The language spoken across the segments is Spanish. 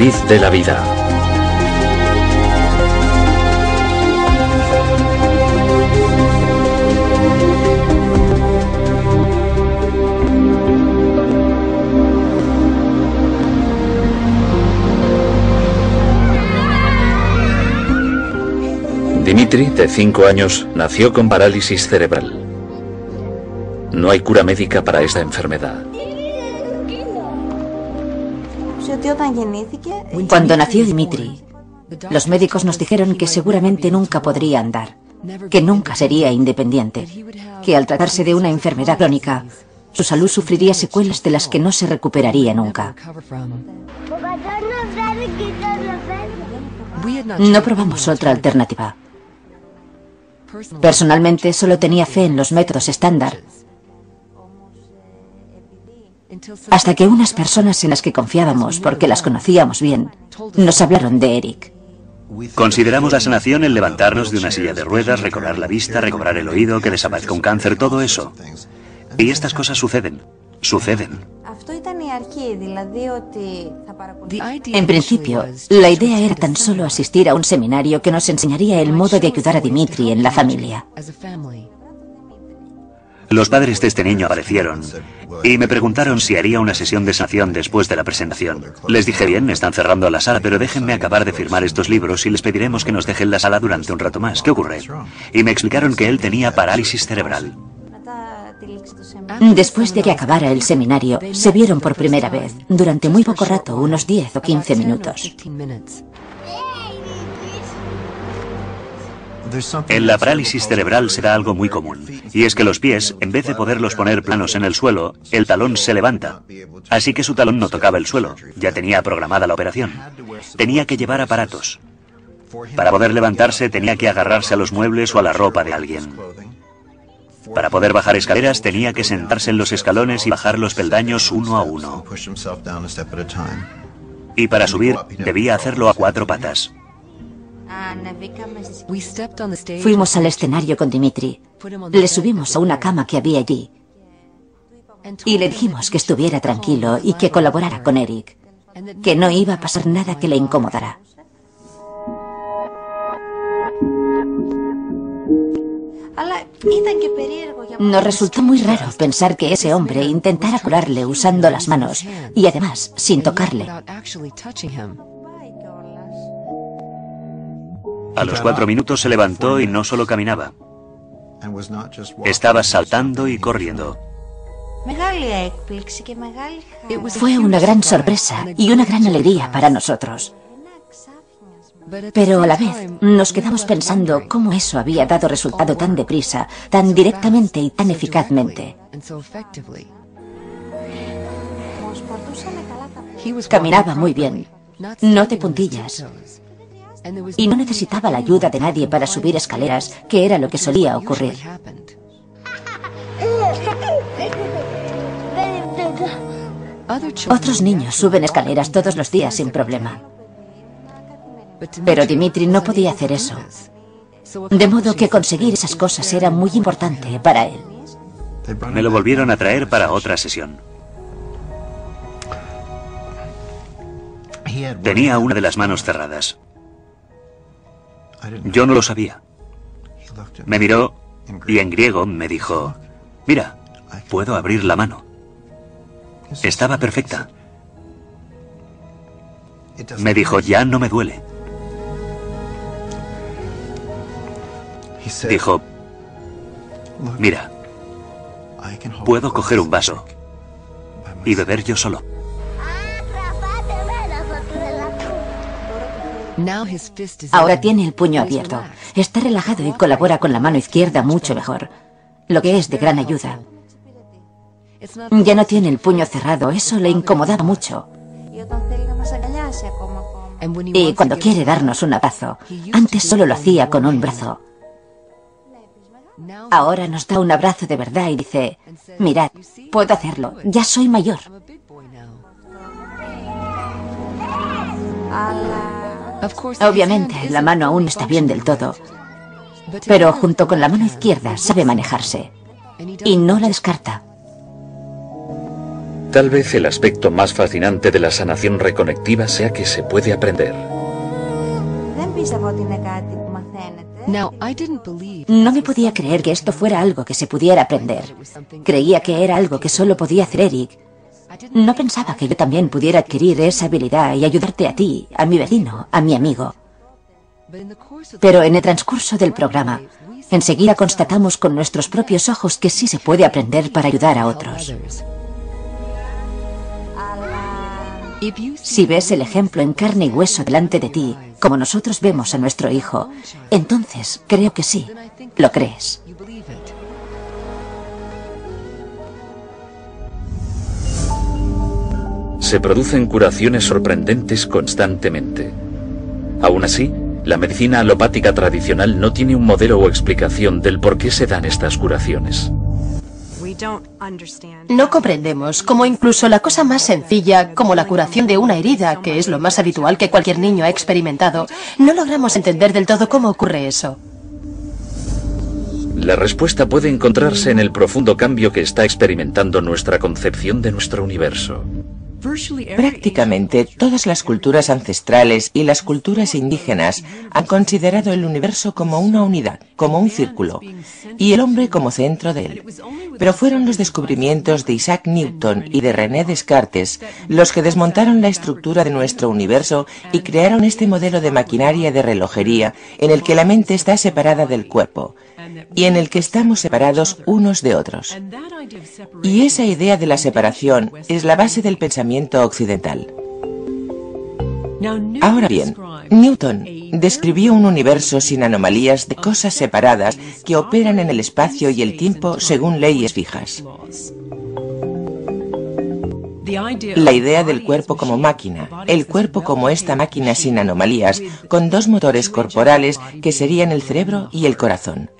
matriz de la vida. Dimitri, de 5 años, nació con parálisis cerebral. No hay cura médica para esta enfermedad. Cuando nació Dimitri, los médicos nos dijeron que seguramente nunca podría andar, que nunca sería independiente, que al tratarse de una enfermedad crónica, su salud sufriría secuelas de las que no se recuperaría nunca. No probamos otra alternativa. Personalmente solo tenía fe en los métodos estándar, hasta que unas personas en las que confiábamos, porque las conocíamos bien, nos hablaron de Eric. Consideramos la sanación el levantarnos de una silla de ruedas, recobrar la vista, recobrar el oído, que desaparezca un cáncer, todo eso. Y estas cosas suceden. En principio, la idea era tan solo asistir a un seminario que nos enseñaría el modo de ayudar a Dimitri en la familia. Los padres de este niño aparecieron y me preguntaron si haría una sesión de sanación después de la presentación. Les dije, bien, están cerrando la sala, pero déjenme acabar de firmar estos libros y les pediremos que nos dejen la sala durante un rato más. ¿Qué ocurre? Y me explicaron que él tenía parálisis cerebral. Después de que acabara el seminario, se vieron por primera vez, durante muy poco rato, unos 10 o 15 minutos. En la parálisis cerebral se da algo muy común, y es que los pies, en vez de poderlos poner planos en el suelo, el talón se levanta. Así que su talón no tocaba el suelo, ya tenía programada la operación. Tenía que llevar aparatos. Para poder levantarse tenía que agarrarse a los muebles o a la ropa de alguien. Para poder bajar escaleras tenía que sentarse en los escalones y bajar los peldaños uno a uno. Y para subir debía hacerlo a 4 patas. Fuimos al escenario con Dimitri. Le subimos a una cama que había allí. Y le dijimos que estuviera tranquilo y que colaborara con Eric. Que no iba a pasar nada que le incomodara. Nos resultó muy raro pensar que ese hombre intentara curarle usando las manos y además sin tocarle. A los 4 minutos se levantó y no solo caminaba. Estaba saltando y corriendo. Fue una gran sorpresa y una gran alegría para nosotros. Pero a la vez nos quedamos pensando cómo eso había dado resultado tan deprisa, tan directamente y tan eficazmente. Caminaba muy bien, no de puntillas. Y no necesitaba la ayuda de nadie para subir escaleras, que era lo que solía ocurrir. Otros niños suben escaleras todos los días sin problema. Pero Dimitri no podía hacer eso. De modo que conseguir esas cosas era muy importante para él. Me lo volvieron a traer para otra sesión. Tenía una de las manos cerradas. Yo no lo sabía. Me miró y en griego me dijo, mira, puedo abrir la mano. Estaba perfecta. Me dijo, ya no me duele. Dijo, mira, puedo coger un vaso y beber yo solo. Ahora tiene el puño abierto. Está relajado y colabora con la mano izquierda mucho mejor, lo que es de gran ayuda. Ya no tiene el puño cerrado, eso le incomodaba mucho. Y cuando quiere darnos un abrazo, antes solo lo hacía con un brazo. Ahora nos da un abrazo de verdad y dice, mirad, puedo hacerlo, ya soy mayor. Obviamente, la mano aún no está bien del todo, pero junto con la mano izquierda sabe manejarse y no la descarta. Tal vez el aspecto más fascinante de la sanación reconectiva sea que se puede aprender. No me podía creer que esto fuera algo que se pudiera aprender. Creía que era algo que solo podía hacer Eric. No pensaba que yo también pudiera adquirir esa habilidad y ayudarte a ti, a mi vecino, a mi amigo. Pero en el transcurso del programa, enseguida constatamos con nuestros propios ojos que sí se puede aprender para ayudar a otros. Si ves el ejemplo en carne y hueso delante de ti, como nosotros vemos a nuestro hijo, entonces creo que sí, lo crees. Se producen curaciones sorprendentes constantemente. Aún así, la medicina alopática tradicional no tiene un modelo o explicación del por qué se dan estas curaciones. No comprendemos cómo incluso la cosa más sencilla, como la curación de una herida, que es lo más habitual que cualquier niño ha experimentado, no logramos entender del todo cómo ocurre eso. La respuesta puede encontrarse en el profundo cambio que está experimentando nuestra concepción de nuestro universo. Prácticamente todas las culturas ancestrales y las culturas indígenas han considerado el universo como una unidad, como un círculo, y el hombre como centro de él. Pero fueron los descubrimientos de Isaac Newton y de René Descartes los que desmontaron la estructura de nuestro universo y crearon este modelo de maquinaria de relojería en el que la mente está separada del cuerpo y en el que estamos separados unos de otros. Y esa idea de la separación es la base del pensamiento occidental. Ahora bien, Newton describió un universo sin anomalías de cosas separadas que operan en el espacio y el tiempo según leyes fijas. La idea del cuerpo como máquina, el cuerpo como esta máquina sin anomalías, con dos motores corporales que serían el cerebro y el corazón,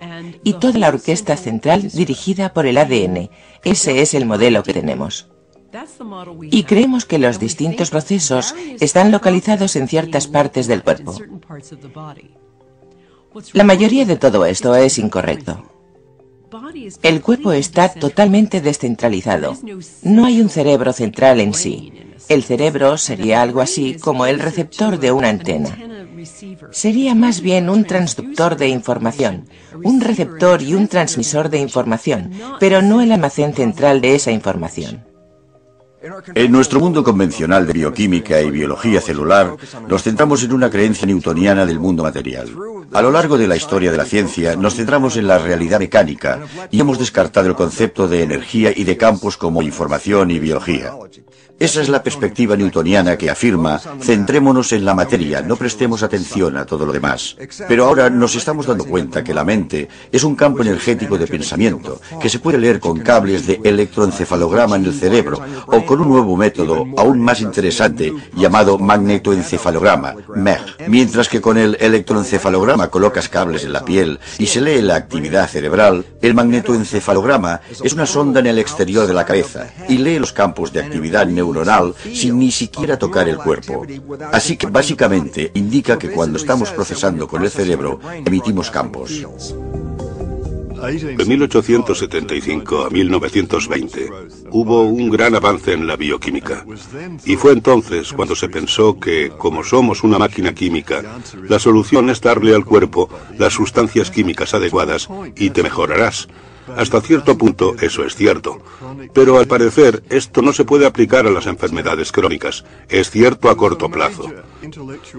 y toda la orquesta central dirigida por el ADN. Ese es el modelo que tenemos. Y creemos que los distintos procesos están localizados en ciertas partes del cuerpo. La mayoría de todo esto es incorrecto. El cuerpo está totalmente descentralizado. No hay un cerebro central en sí. El cerebro sería algo así como el receptor de una antena. Sería más bien un transductor de información, un receptor y un transmisor de información, pero no el almacén central de esa información. En nuestro mundo convencional de bioquímica y biología celular, nos centramos en una creencia newtoniana del mundo material. A lo largo de la historia de la ciencia, nos centramos en la realidad mecánica y hemos descartado el concepto de energía y de campos como información y biología. Esa es la perspectiva newtoniana que afirma, centrémonos en la materia, no prestemos atención a todo lo demás. Pero ahora nos estamos dando cuenta que la mente es un campo energético de pensamiento, que se puede leer con cables de electroencefalograma en el cerebro, o con un nuevo método aún más interesante llamado magnetoencefalograma, MEG. Mientras que con el electroencefalograma colocas cables en la piel y se lee la actividad cerebral, el magnetoencefalograma es una sonda en el exterior de la cabeza y lee los campos de actividad neuronal sin ni siquiera tocar el cuerpo. Así que básicamente indica que cuando estamos procesando con el cerebro, emitimos campos. De 1875 a 1920 hubo un gran avance en la bioquímica. Y fue entonces cuando se pensó que, como somos una máquina química, la solución es darle al cuerpo las sustancias químicas adecuadas y te mejorarás. Hasta cierto punto eso es cierto. Pero al parecer esto no se puede aplicar a las enfermedades crónicas. Es cierto a corto plazo.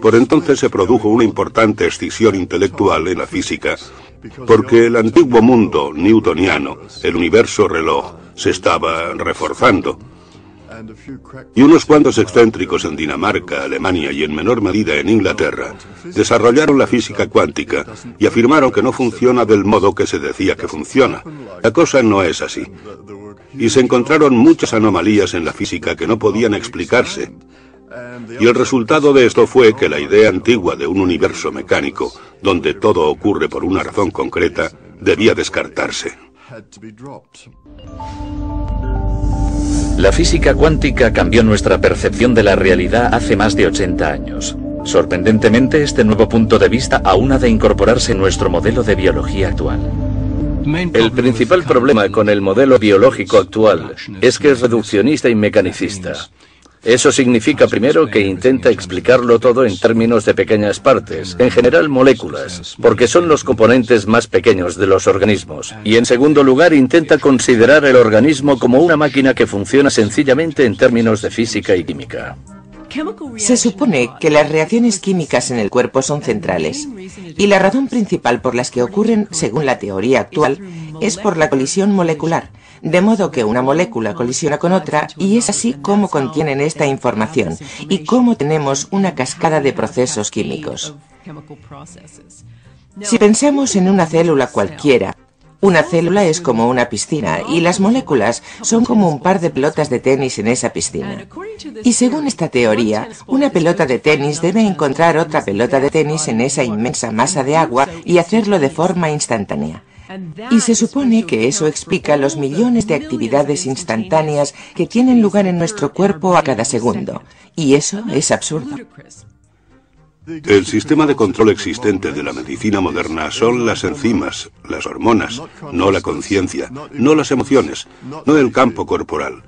Por entonces se produjo una importante escisión intelectual en la física, porque el antiguo mundo newtoniano, el universo reloj, se estaba reforzando. Y unos cuantos excéntricos en Dinamarca, Alemania y en menor medida en Inglaterra desarrollaron la física cuántica y afirmaron que no funciona del modo que se decía que funciona. La cosa no es así. Y se encontraron muchas anomalías en la física que no podían explicarse. Y el resultado de esto fue que la idea antigua de un universo mecánico, donde todo ocurre por una razón concreta, debía descartarse. La física cuántica cambió nuestra percepción de la realidad hace más de 80 años. Sorprendentemente, este nuevo punto de vista aún ha de incorporarse en nuestro modelo de biología actual. El principal problema con el modelo biológico actual es que es reduccionista y mecanicista. Eso significa, primero, que intenta explicarlo todo en términos de pequeñas partes, en general moléculas, porque son los componentes más pequeños de los organismos. Y en segundo lugar, intenta considerar el organismo como una máquina que funciona sencillamente en términos de física y química. Se supone que las reacciones químicas en el cuerpo son centrales, y la razón principal por las que ocurren, según la teoría actual, es por la colisión molecular, de modo que una molécula colisiona con otra y es así como contienen esta información y cómo tenemos una cascada de procesos químicos. Si pensamos en una célula cualquiera, una célula es como una piscina y las moléculas son como un par de pelotas de tenis en esa piscina. Y según esta teoría, una pelota de tenis debe encontrar otra pelota de tenis en esa inmensa masa de agua y hacerlo de forma instantánea. Y se supone que eso explica los millones de actividades instantáneas que tienen lugar en nuestro cuerpo a cada segundo. Y eso es absurdo. El sistema de control existente de la medicina moderna son las enzimas, las hormonas, no la conciencia, no las emociones, no el campo corporal.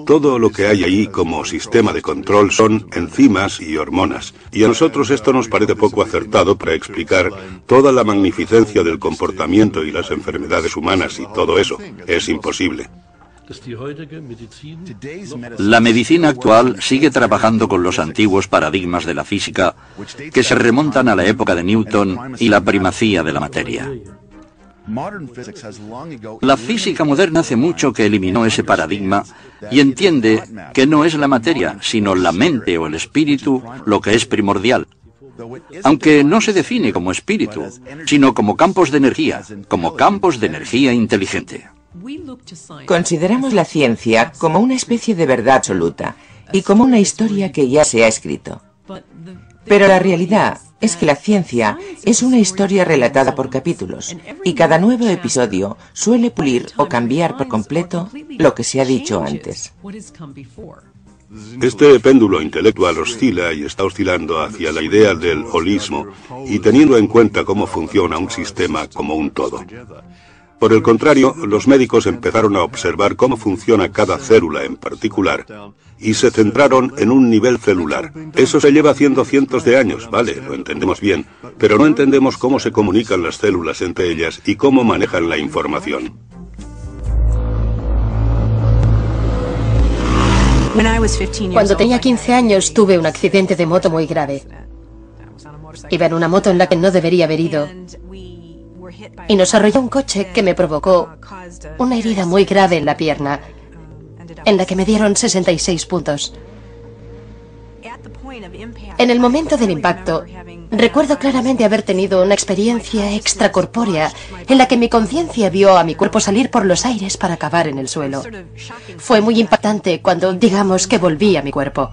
Todo lo que hay ahí como sistema de control son enzimas y hormonas. Y a nosotros esto nos parece poco acertado para explicar toda la magnificencia del comportamiento y las enfermedades humanas y todo eso. Es imposible. La medicina actual sigue trabajando con los antiguos paradigmas de la física que se remontan a la época de Newton y la primacía de la materia. La física moderna hace mucho que eliminó ese paradigma y entiende que no es la materia, sino la mente o el espíritu lo que es primordial. Aunque no se define como espíritu, sino como campos de energía inteligente. Consideramos la ciencia como una especie de verdad absoluta y como una historia que ya se ha escrito. Pero la realidad es que la ciencia es una historia relatada por capítulos, y cada nuevo episodio suele pulir o cambiar por completo lo que se ha dicho antes. Este péndulo intelectual oscila y está oscilando hacia la idea del holismo y teniendo en cuenta cómo funciona un sistema como un todo. Por el contrario, los médicos empezaron a observar cómo funciona cada célula en particular y se centraron en un nivel celular. Eso se lleva haciendo cientos de años, vale, lo entendemos bien, pero no entendemos cómo se comunican las células entre ellas y cómo manejan la información. Cuando tenía 15 años tuve un accidente de moto muy grave. Iba en una moto en la que no debería haber ido. Y nos arrolló un coche que me provocó una herida muy grave en la pierna, en la que me dieron 66 puntos. En el momento del impacto, recuerdo claramente haber tenido una experiencia extracorpórea en la que mi conciencia vio a mi cuerpo salir por los aires para acabar en el suelo. Fue muy impactante cuando, digamos, que volví a mi cuerpo.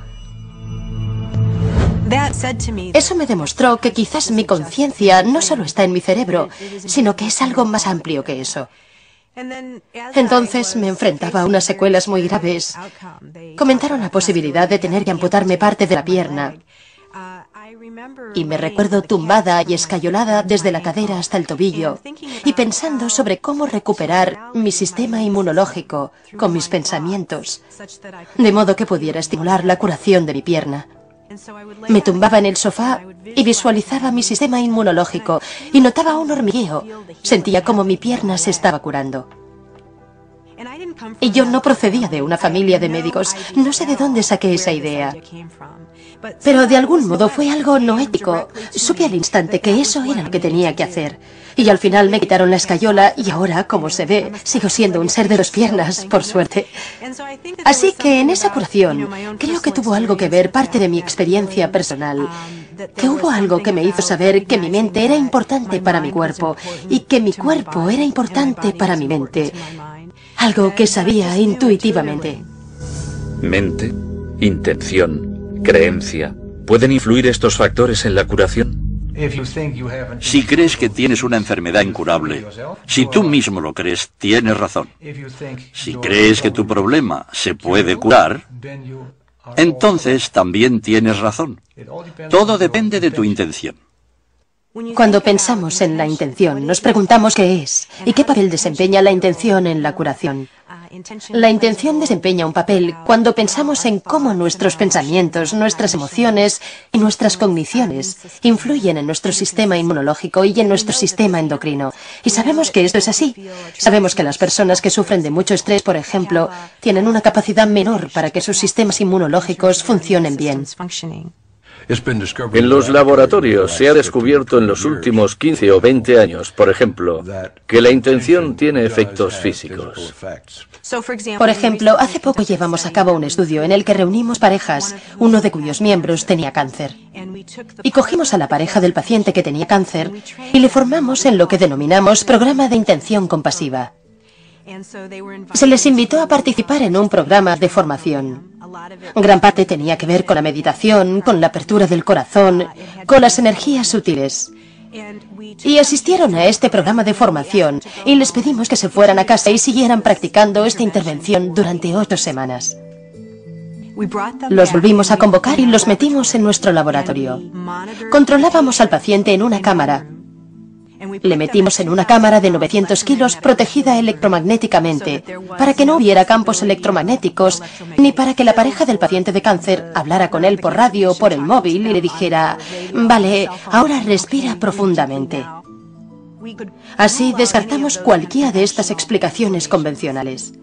Eso me demostró que quizás mi conciencia no solo está en mi cerebro, sino que es algo más amplio que eso. Entonces me enfrentaba a unas secuelas muy graves. Comentaron la posibilidad de tener que amputarme parte de la pierna. Y me recuerdo tumbada y escayolada desde la cadera hasta el tobillo y pensando sobre cómo recuperar mi sistema inmunológico con mis pensamientos, de modo que pudiera estimular la curación de mi pierna. Me tumbaba en el sofá y visualizaba mi sistema inmunológico y notaba un hormigueo. Sentía como mi pierna se estaba curando. Y yo no procedía de una familia de médicos. No sé de dónde saqué esa idea. Pero de algún modo fue algo no ético. Supe al instante que eso era lo que tenía que hacer. Y al final me quitaron la escayola y ahora, como se ve, sigo siendo un ser de dos piernas, por suerte. Así que en esa curación creo que tuvo algo que ver parte de mi experiencia personal. Que hubo algo que me hizo saber que mi mente era importante para mi cuerpo y que mi cuerpo era importante para mi mente. Algo que sabía intuitivamente. Mente, intención, creencia. ¿Pueden influir estos factores en la curación? Si crees que tienes una enfermedad incurable, si tú mismo lo crees, tienes razón. Si crees que tu problema se puede curar, entonces también tienes razón. Todo depende de tu intención. Cuando pensamos en la intención, nos preguntamos qué es y qué papel desempeña la intención en la curación. La intención desempeña un papel cuando pensamos en cómo nuestros pensamientos, nuestras emociones y nuestras cogniciones influyen en nuestro sistema inmunológico y en nuestro sistema endocrino. Y sabemos que esto es así. Sabemos que las personas que sufren de mucho estrés, por ejemplo, tienen una capacidad menor para que sus sistemas inmunológicos funcionen bien. En los laboratorios se ha descubierto en los últimos 15 o 20 años, por ejemplo, que la intención tiene efectos físicos. Por ejemplo, hace poco llevamos a cabo un estudio en el que reunimos parejas, uno de cuyos miembros tenía cáncer. Y cogimos a la pareja del paciente que tenía cáncer y le formamos en lo que denominamos programa de intención compasiva. Se les invitó a participar en un programa de formación. Gran parte tenía que ver con la meditación, con la apertura del corazón, con las energías sutiles. Y asistieron a este programa de formación y les pedimos que se fueran a casa y siguieran practicando esta intervención durante 8 semanas. Los volvimos a convocar y los metimos en nuestro laboratorio. Controlábamos al paciente en una cámara. Le metimos en una cámara de 900 kilos protegida electromagnéticamente para que no hubiera campos electromagnéticos ni para que la pareja del paciente de cáncer hablara con él por radio o por el móvil y le dijera: vale, ahora respira profundamente. Así descartamos cualquiera de estas explicaciones convencionales.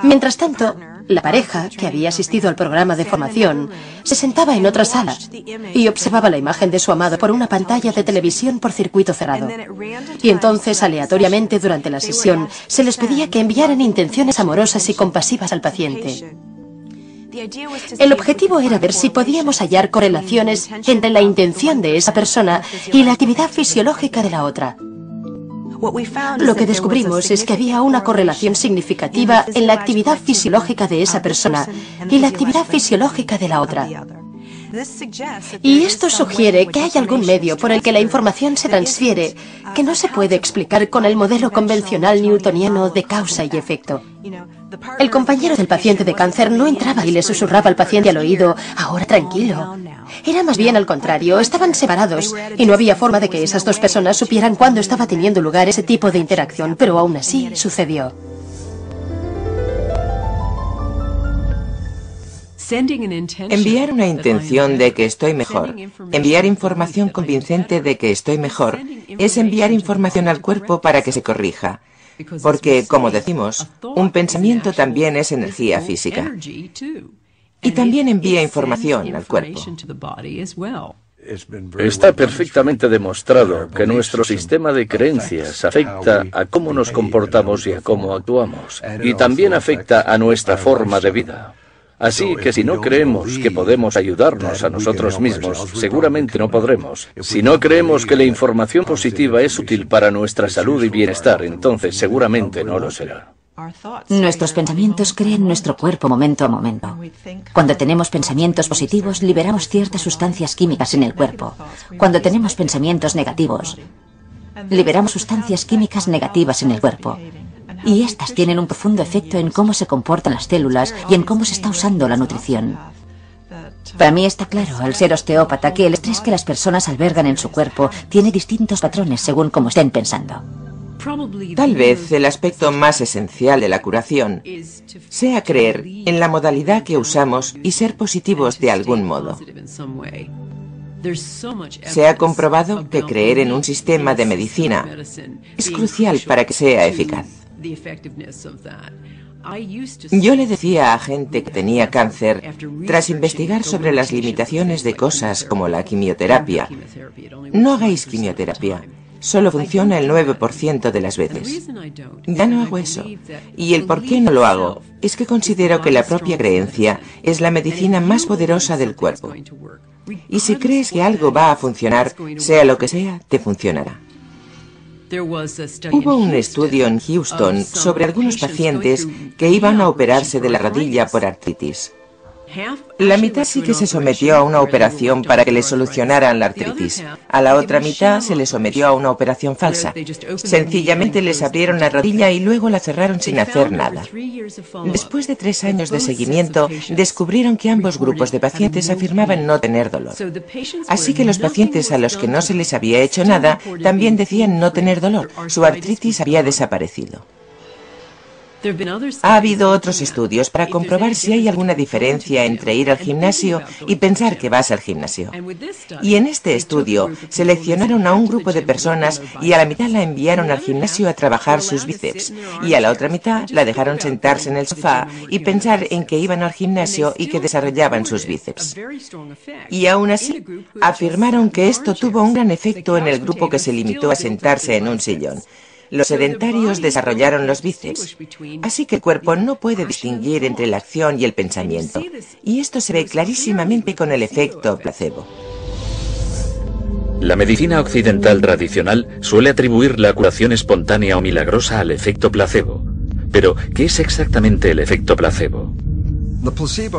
Mientras tanto, la pareja, que había asistido al programa de formación, se sentaba en otra sala y observaba la imagen de su amado por una pantalla de televisión por circuito cerrado. Y entonces, aleatoriamente durante la sesión, se les pedía que enviaran intenciones amorosas y compasivas al paciente. El objetivo era ver si podíamos hallar correlaciones entre la intención de esa persona y la actividad fisiológica de la otra. Lo que descubrimos es que había una correlación significativa en la actividad fisiológica de esa persona y la actividad fisiológica de la otra. Y esto sugiere que hay algún medio por el que la información se transfiere que no se puede explicar con el modelo convencional newtoniano de causa y efecto. El compañero del paciente de cáncer no entraba y le susurraba al paciente al oído: ahora tranquilo. Era más bien al contrario, estaban separados y no había forma de que esas dos personas supieran cuándo estaba teniendo lugar ese tipo de interacción, pero aún así sucedió. Enviar una intención de que estoy mejor, enviar información convincente de que estoy mejor, es enviar información al cuerpo para que se corrija. Porque, como decimos, un pensamiento también es energía física. Y también envía información al cuerpo. Está perfectamente demostrado que nuestro sistema de creencias afecta a cómo nos comportamos y a cómo actuamos. Y también afecta a nuestra forma de vida. Así que si no creemos que podemos ayudarnos a nosotros mismos, seguramente no podremos. Si no creemos que la información positiva es útil para nuestra salud y bienestar, entonces seguramente no lo será. Nuestros pensamientos crean nuestro cuerpo momento a momento. Cuando tenemos pensamientos positivos, liberamos ciertas sustancias químicas en el cuerpo. Cuando tenemos pensamientos negativos, liberamos sustancias químicas negativas en el cuerpo. Y estas tienen un profundo efecto en cómo se comportan las células y en cómo se está usando la nutrición. Para mí está claro, al ser osteópata, que el estrés que las personas albergan en su cuerpo tiene distintos patrones según cómo estén pensando. Tal vez el aspecto más esencial de la curación sea creer en la modalidad que usamos y ser positivos de algún modo. Se ha comprobado que creer en un sistema de medicina es crucial para que sea eficaz. Yo le decía a gente que tenía cáncer, tras investigar sobre las limitaciones de cosas como la quimioterapia: no hagáis quimioterapia, solo funciona el 9% de las veces. Ya no hago eso. Y el por qué no lo hago es que considero que la propia creencia es la medicina más poderosa del cuerpo. Y si crees que algo va a funcionar, sea lo que sea, te funcionará. Hubo un estudio en Houston sobre algunos pacientes que iban a operarse de la rodilla por artritis. La mitad sí que se sometió a una operación para que le solucionaran la artritis. A la otra mitad se le sometió a una operación falsa. Sencillamente les abrieron la rodilla y luego la cerraron sin hacer nada. Después de 3 años de seguimiento, descubrieron que ambos grupos de pacientes afirmaban no tener dolor. Así que los pacientes a los que no se les había hecho nada también decían no tener dolor. Su artritis había desaparecido. Ha habido otros estudios para comprobar si hay alguna diferencia entre ir al gimnasio y pensar que vas al gimnasio. Y en este estudio seleccionaron a un grupo de personas y a la mitad la enviaron al gimnasio a trabajar sus bíceps y a la otra mitad la dejaron sentarse en el sofá y pensar en que iban al gimnasio y que desarrollaban sus bíceps. Y aún así, afirmaron que esto tuvo un gran efecto en el grupo que se limitó a sentarse en un sillón. Los sedentarios desarrollaron los bíceps, así que el cuerpo no puede distinguir entre la acción y el pensamiento, y esto se ve clarísimamente con el efecto placebo. La medicina occidental tradicional suele atribuir la curación espontánea o milagrosa al efecto placebo. Pero, ¿qué es exactamente el efecto placebo?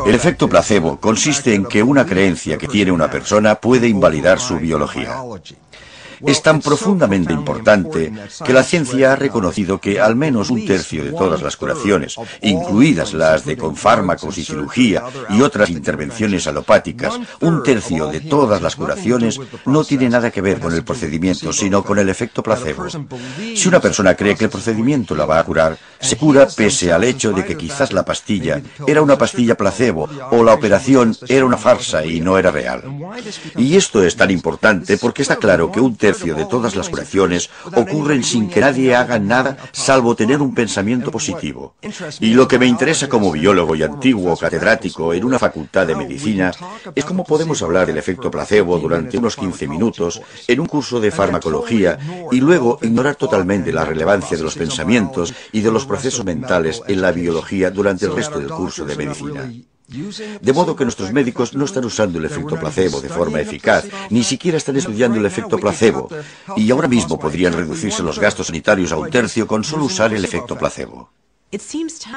El efecto placebo consiste en que una creencia que tiene una persona puede invalidar su biología. Es tan profundamente importante que la ciencia ha reconocido que al menos 1/3 de todas las curaciones, incluidas las de con fármacos y cirugía y otras intervenciones alopáticas, 1/3 de todas las curaciones no tiene nada que ver con el procedimiento, sino con el efecto placebo. Si una persona cree que el procedimiento la va a curar, se cura pese al hecho de que quizás la pastilla era una pastilla placebo o la operación era una farsa y no era real. Y esto es tan importante porque está claro que 1/3 de todas las curaciones ocurren sin que nadie haga nada salvo tener un pensamiento positivo. Y lo que me interesa como biólogo y antiguo catedrático en una facultad de medicina es cómo podemos hablar del efecto placebo durante unos 15 minutos en un curso de farmacología y luego ignorar totalmente la relevancia de los pensamientos y de los procesos mentales en la biología durante el resto del curso de medicina. De modo que nuestros médicos no están usando el efecto placebo de forma eficaz, ni siquiera están estudiando el efecto placebo, y ahora mismo podrían reducirse los gastos sanitarios a 1/3 con solo usar el efecto placebo.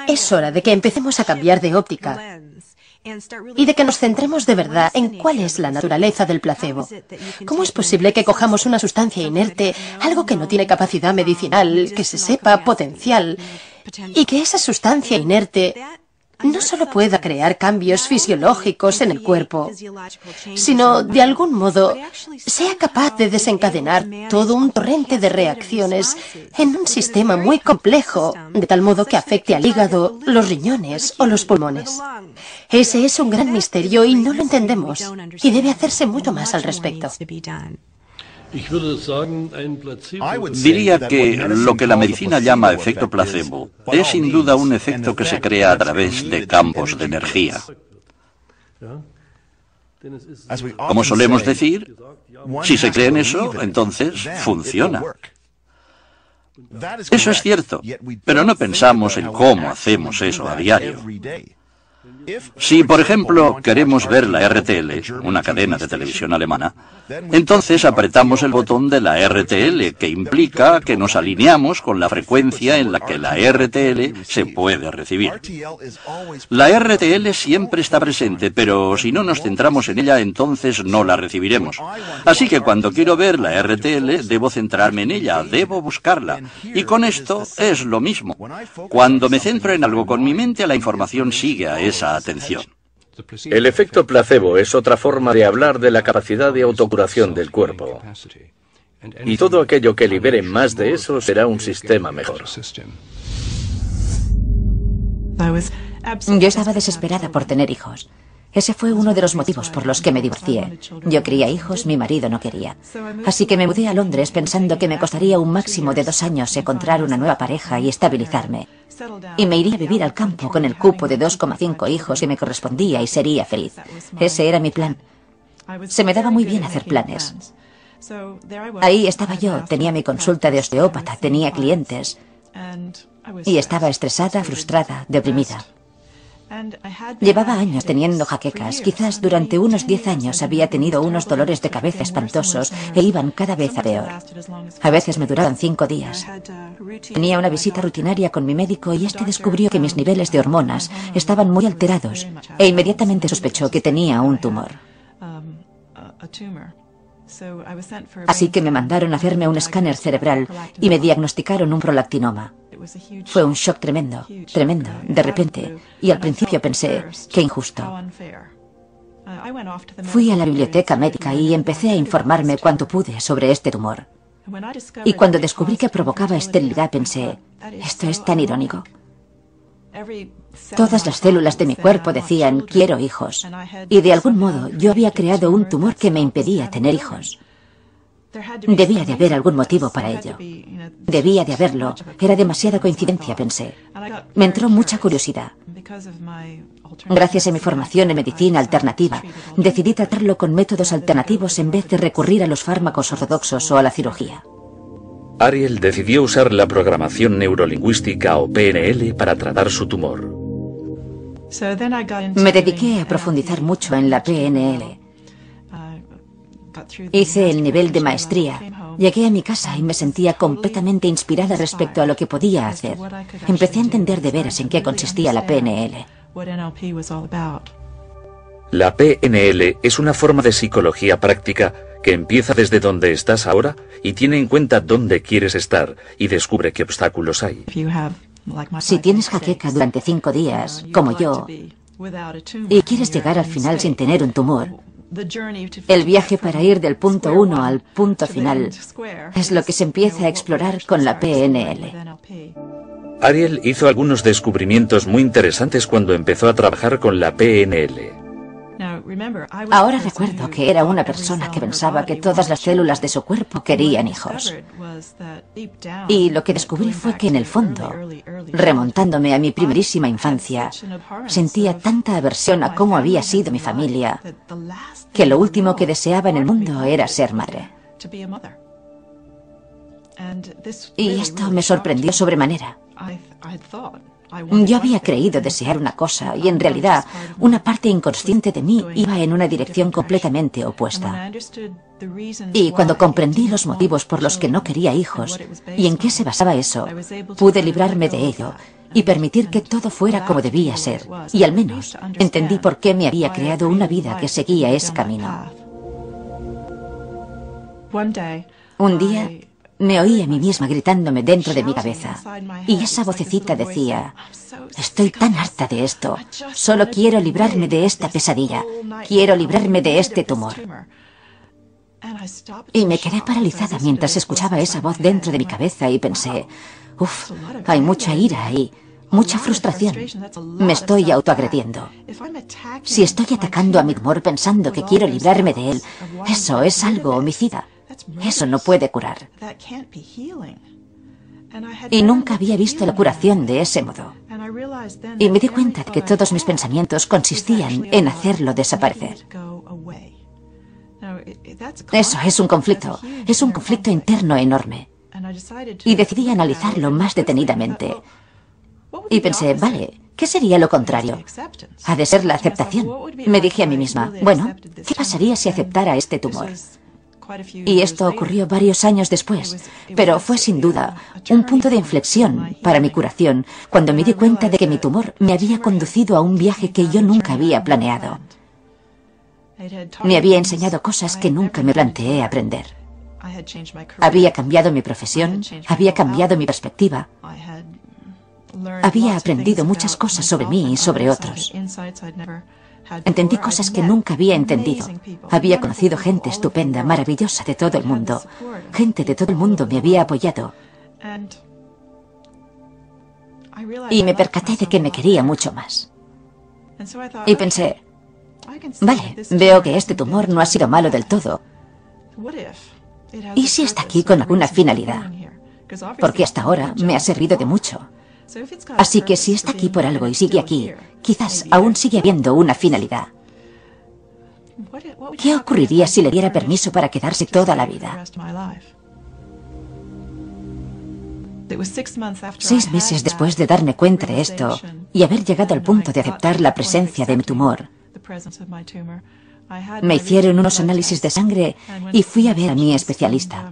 Es hora de que empecemos a cambiar de óptica y de que nos centremos de verdad en cuál es la naturaleza del placebo. ¿Cómo es posible que cojamos una sustancia inerte, algo que no tiene capacidad medicinal, que se sepa potencial, y que esa sustancia inerte no solo pueda crear cambios fisiológicos en el cuerpo, sino, de algún modo, sea capaz de desencadenar todo un torrente de reacciones en un sistema muy complejo, de tal modo que afecte al hígado, los riñones o los pulmones? Ese es un gran misterio y no lo entendemos, y debe hacerse mucho más al respecto. Diría que lo que la medicina llama efecto placebo es sin duda un efecto que se crea a través de campos de energía. Como solemos decir, si se cree en eso, entonces funciona. Eso es cierto, pero no pensamos en cómo hacemos eso a diario. Si, por ejemplo, queremos ver la RTL, una cadena de televisión alemana, entonces apretamos el botón de la RTL, que implica que nos alineamos con la frecuencia en la que la RTL se puede recibir. La RTL siempre está presente, pero si no nos centramos en ella, entonces no la recibiremos. Así que cuando quiero ver la RTL, debo centrarme en ella, debo buscarla. Y con esto es lo mismo. Cuando me centro en algo con mi mente, la información sigue a esa atención. El efecto placebo es otra forma de hablar de la capacidad de autocuración del cuerpo. Y todo aquello que libere más de eso será un sistema mejor. Yo estaba desesperada por tener hijos. Ese fue uno de los motivos por los que me divorcié. Yo quería hijos, mi marido no quería. Así que me mudé a Londres pensando que me costaría un máximo de 2 años encontrar una nueva pareja y estabilizarme. Y me iría a vivir al campo con el cupo de 2,5 hijos que me correspondía y sería feliz. Ese era mi plan. Se me daba muy bien hacer planes. Ahí estaba yo, tenía mi consulta de osteópata, tenía clientes. Y estaba estresada, frustrada, deprimida. Llevaba años teniendo jaquecas. Quizás durante unos 10 años había tenido unos dolores de cabeza espantosos e iban cada vez a peor. A veces me duraban 5 días. Tenía una visita rutinaria con mi médico y este descubrió que mis niveles de hormonas estaban muy alterados e inmediatamente sospechó que tenía un tumor. Así que me mandaron a hacerme un escáner cerebral y me diagnosticaron un prolactinoma. Fue un shock tremendo, tremendo, de repente, y al principio pensé, qué injusto. Fui a la biblioteca médica y empecé a informarme cuanto pude sobre este tumor. Y cuando descubrí que provocaba esterilidad pensé, esto es tan irónico. Todas las células de mi cuerpo decían, quiero hijos. Y de algún modo yo había creado un tumor que me impedía tener hijos. Debía de haber algún motivo para ello. Debía de haberlo. Era demasiada coincidencia, pensé. Me entró mucha curiosidad. Gracias a mi formación en medicina alternativa, decidí tratarlo con métodos alternativos en vez de recurrir a los fármacos ortodoxos o a la cirugía. Ariel decidió usar la programación neurolingüística o PNL para tratar su tumor. Me dediqué a profundizar mucho en la PNL. Hice el nivel de maestría. Llegué a mi casa y me sentía completamente inspirada respecto a lo que podía hacer. Empecé a entender de veras en qué consistía la PNL. La PNL es una forma de psicología práctica que empieza desde donde estás ahora y tiene en cuenta dónde quieres estar y descubre qué obstáculos hay. Si tienes jaqueca durante 5 días, como yo, y quieres llegar al final sin tener un tumor, el viaje para ir del punto 1 al punto final es lo que se empieza a explorar con la PNL. Ariel hizo algunos descubrimientos muy interesantes cuando empezó a trabajar con la PNL. Ahora recuerdo que era una persona que pensaba que todas las células de su cuerpo querían hijos. Y lo que descubrí fue que en el fondo, remontándome a mi primerísima infancia, sentía tanta aversión a cómo había sido mi familia, que lo último que deseaba en el mundo era ser madre. Y esto me sorprendió sobremanera. Yo había creído desear una cosa y en realidad una parte inconsciente de mí iba en una dirección completamente opuesta. Y cuando comprendí los motivos por los que no quería hijos y en qué se basaba eso, pude librarme de ello y permitir que todo fuera como debía ser. Y al menos entendí por qué me había creado una vida que seguía ese camino. Un día me oí a mí misma gritándome dentro de mi cabeza, y esa vocecita decía, estoy tan harta de esto, solo quiero librarme de esta pesadilla, quiero librarme de este tumor. Y me quedé paralizada mientras escuchaba esa voz dentro de mi cabeza y pensé, uff, hay mucha ira ahí, mucha frustración, me estoy autoagrediendo. Si estoy atacando a mi tumor pensando que quiero librarme de él, eso es algo homicida. Eso no puede curar. Y nunca había visto la curación de ese modo. Y me di cuenta de que todos mis pensamientos consistían en hacerlo desaparecer. Eso es un conflicto interno enorme. Y decidí analizarlo más detenidamente. Y pensé, vale, ¿qué sería lo contrario? Ha de ser la aceptación. Me dije a mí misma, bueno, ¿qué pasaría si aceptara este tumor? Y esto ocurrió varios años después, pero fue sin duda un punto de inflexión para mi curación cuando me di cuenta de que mi tumor me había conducido a un viaje que yo nunca había planeado. Me había enseñado cosas que nunca me planteé aprender. Había cambiado mi profesión, había cambiado mi perspectiva, había aprendido muchas cosas sobre mí y sobre otros. Entendí cosas que nunca había entendido. Había conocido gente estupenda, maravillosa de todo el mundo. Gente de todo el mundo me había apoyado. Y me percaté de que me quería mucho más. Y pensé, vale, veo que este tumor no ha sido malo del todo. ¿Y si está aquí con alguna finalidad? Porque hasta ahora me ha servido de mucho. Así que si está aquí por algo y sigue aquí, quizás aún sigue habiendo una finalidad. ¿Qué ocurriría si le diera permiso para quedarse toda la vida? 6 meses después de darme cuenta de esto y haber llegado al punto de aceptar la presencia de mi tumor, me hicieron unos análisis de sangre y fui a ver a mi especialista.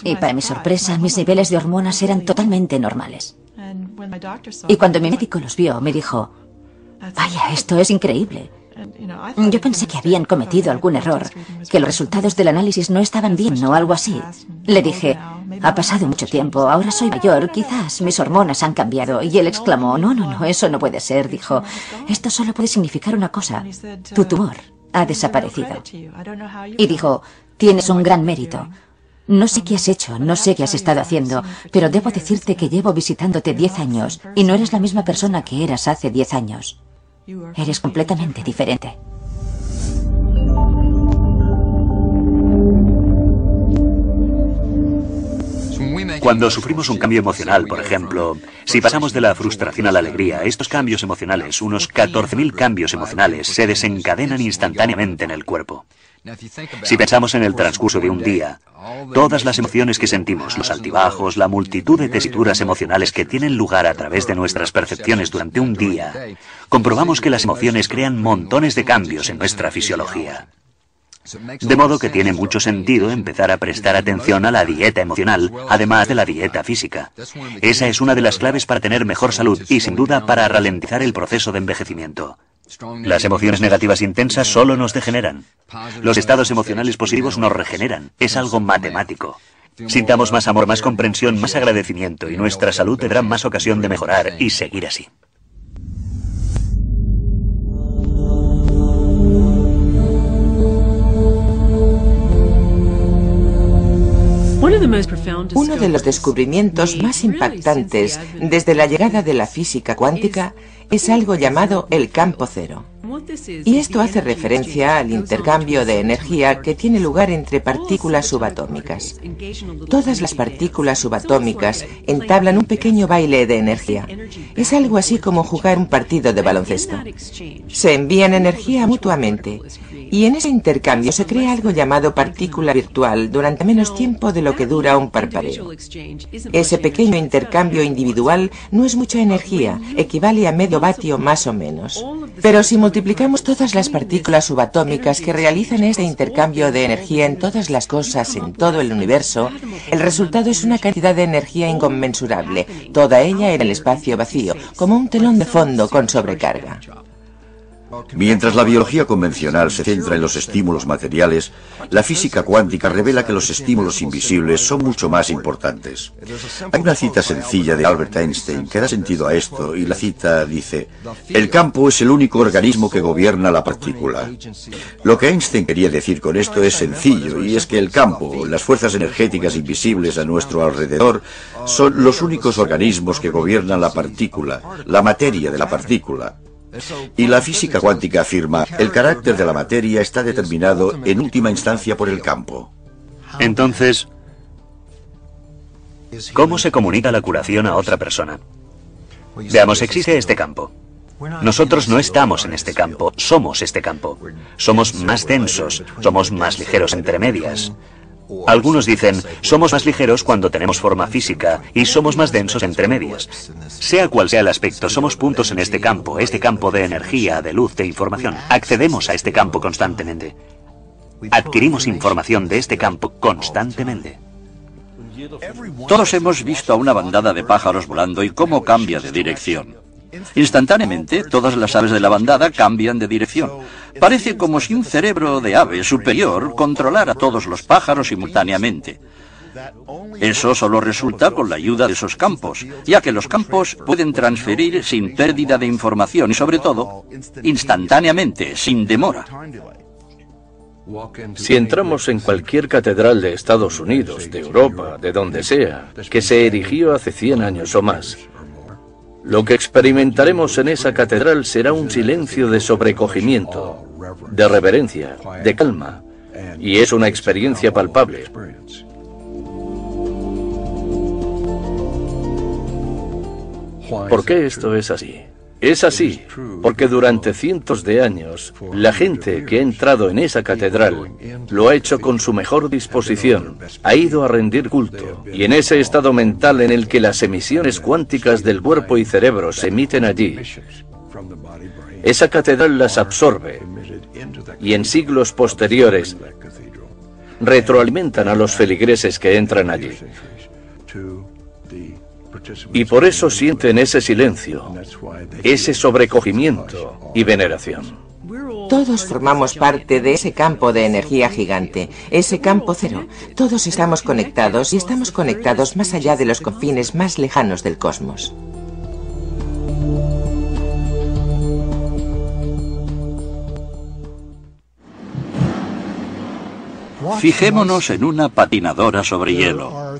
Y para mi sorpresa, mis niveles de hormonas eran totalmente normales. Y cuando mi médico los vio, me dijo: vaya, esto es increíble. Yo pensé que habían cometido algún error, que los resultados del análisis no estaban bien o algo así. Le dije: ha pasado mucho tiempo, ahora soy mayor, quizás mis hormonas han cambiado. Y él exclamó: no, eso no puede ser. Dijo: esto solo puede significar una cosa, tu tumor ha desaparecido. Y dijo: tienes un gran mérito. No sé qué has hecho, no sé qué has estado haciendo, pero debo decirte que llevo visitándote 10 años y no eres la misma persona que eras hace 10 años. Eres completamente diferente. Cuando sufrimos un cambio emocional, por ejemplo, si pasamos de la frustración a la alegría, estos cambios emocionales, unos 14.000 cambios emocionales, se desencadenan instantáneamente en el cuerpo. Si pensamos en el transcurso de un día, todas las emociones que sentimos, los altibajos, la multitud de tesituras emocionales que tienen lugar a través de nuestras percepciones durante un día, comprobamos que las emociones crean montones de cambios en nuestra fisiología. De modo que tiene mucho sentido empezar a prestar atención a la dieta emocional, además de la dieta física. Esa es una de las claves para tener mejor salud y, sin duda, para ralentizar el proceso de envejecimiento. Las emociones negativas intensas solo nos degeneran. Los estados emocionales positivos nos regeneran. Es algo matemático. Sintamos más amor, más comprensión, más agradecimiento y nuestra salud tendrá más ocasión de mejorar y seguir así. Uno de los descubrimientos más impactantes desde la llegada de la física cuántica es algo llamado el campo cero. Y esto hace referencia al intercambio de energía que tiene lugar entre partículas subatómicas. Todas las partículas subatómicas entablan un pequeño baile de energía. Es algo así como jugar un partido de baloncesto. Se envían energía mutuamente. Y en ese intercambio se crea algo llamado partícula virtual durante menos tiempo de lo que dura un parpadeo. Ese pequeño intercambio individual no es mucha energía, equivale a medio vatio más o menos. Pero si multiplicamos todas las partículas subatómicas que realizan este intercambio de energía en todas las cosas, en todo el universo, el resultado es una cantidad de energía inconmensurable, toda ella en el espacio vacío, como un telón de fondo con sobrecarga. Mientras la biología convencional se centra en los estímulos materiales, la física cuántica revela que los estímulos invisibles son mucho más importantes. Hay una cita sencilla de Albert Einstein que da sentido a esto, y la cita dice: el campo es el único organismo que gobierna la partícula. Lo que Einstein quería decir con esto es sencillo, y es que el campo, las fuerzas energéticas invisibles a nuestro alrededor, son los únicos organismos que gobiernan la partícula, la materia de la partícula. Y la física cuántica afirma: el carácter de la materia está determinado en última instancia por el campo. Entonces, ¿cómo se comunica la curación a otra persona? Veamos, existe este campo. Nosotros no estamos en este campo, somos este campo. Somos más densos, somos más ligeros entre medias. Algunos dicen, somos más ligeros cuando tenemos forma física y somos más densos entre medias. Sea cual sea el aspecto, somos puntos en este campo de energía, de luz, de información. Accedemos a este campo constantemente. Adquirimos información de este campo constantemente. Todos hemos visto a una bandada de pájaros volando y cómo cambia de dirección. Instantáneamente, todas las aves de la bandada cambian de dirección. Parece como si un cerebro de ave superior controlara a todos los pájaros simultáneamente. Eso solo resulta con la ayuda de esos campos, ya que los campos pueden transferir sin pérdida de información y, sobre todo, instantáneamente, sin demora. Si entramos en cualquier catedral de Estados Unidos, de Europa, de donde sea, que se erigió hace 100 años o más, lo que experimentaremos en esa catedral será un silencio de sobrecogimiento, de reverencia, de calma, y es una experiencia palpable. ¿Por qué esto es así? Es así, porque durante cientos de años, la gente que ha entrado en esa catedral lo ha hecho con su mejor disposición, ha ido a rendir culto, y en ese estado mental en el que las emisiones cuánticas del cuerpo y cerebro se emiten allí, esa catedral las absorbe, y en siglos posteriores retroalimentan a los feligreses que entran allí. Y por eso sienten ese silencio, ese sobrecogimiento y veneración. Todos formamos parte de ese campo de energía gigante, ese campo cero. Todos estamos conectados y estamos conectados más allá de los confines más lejanos del cosmos. Fijémonos en una patinadora sobre hielo.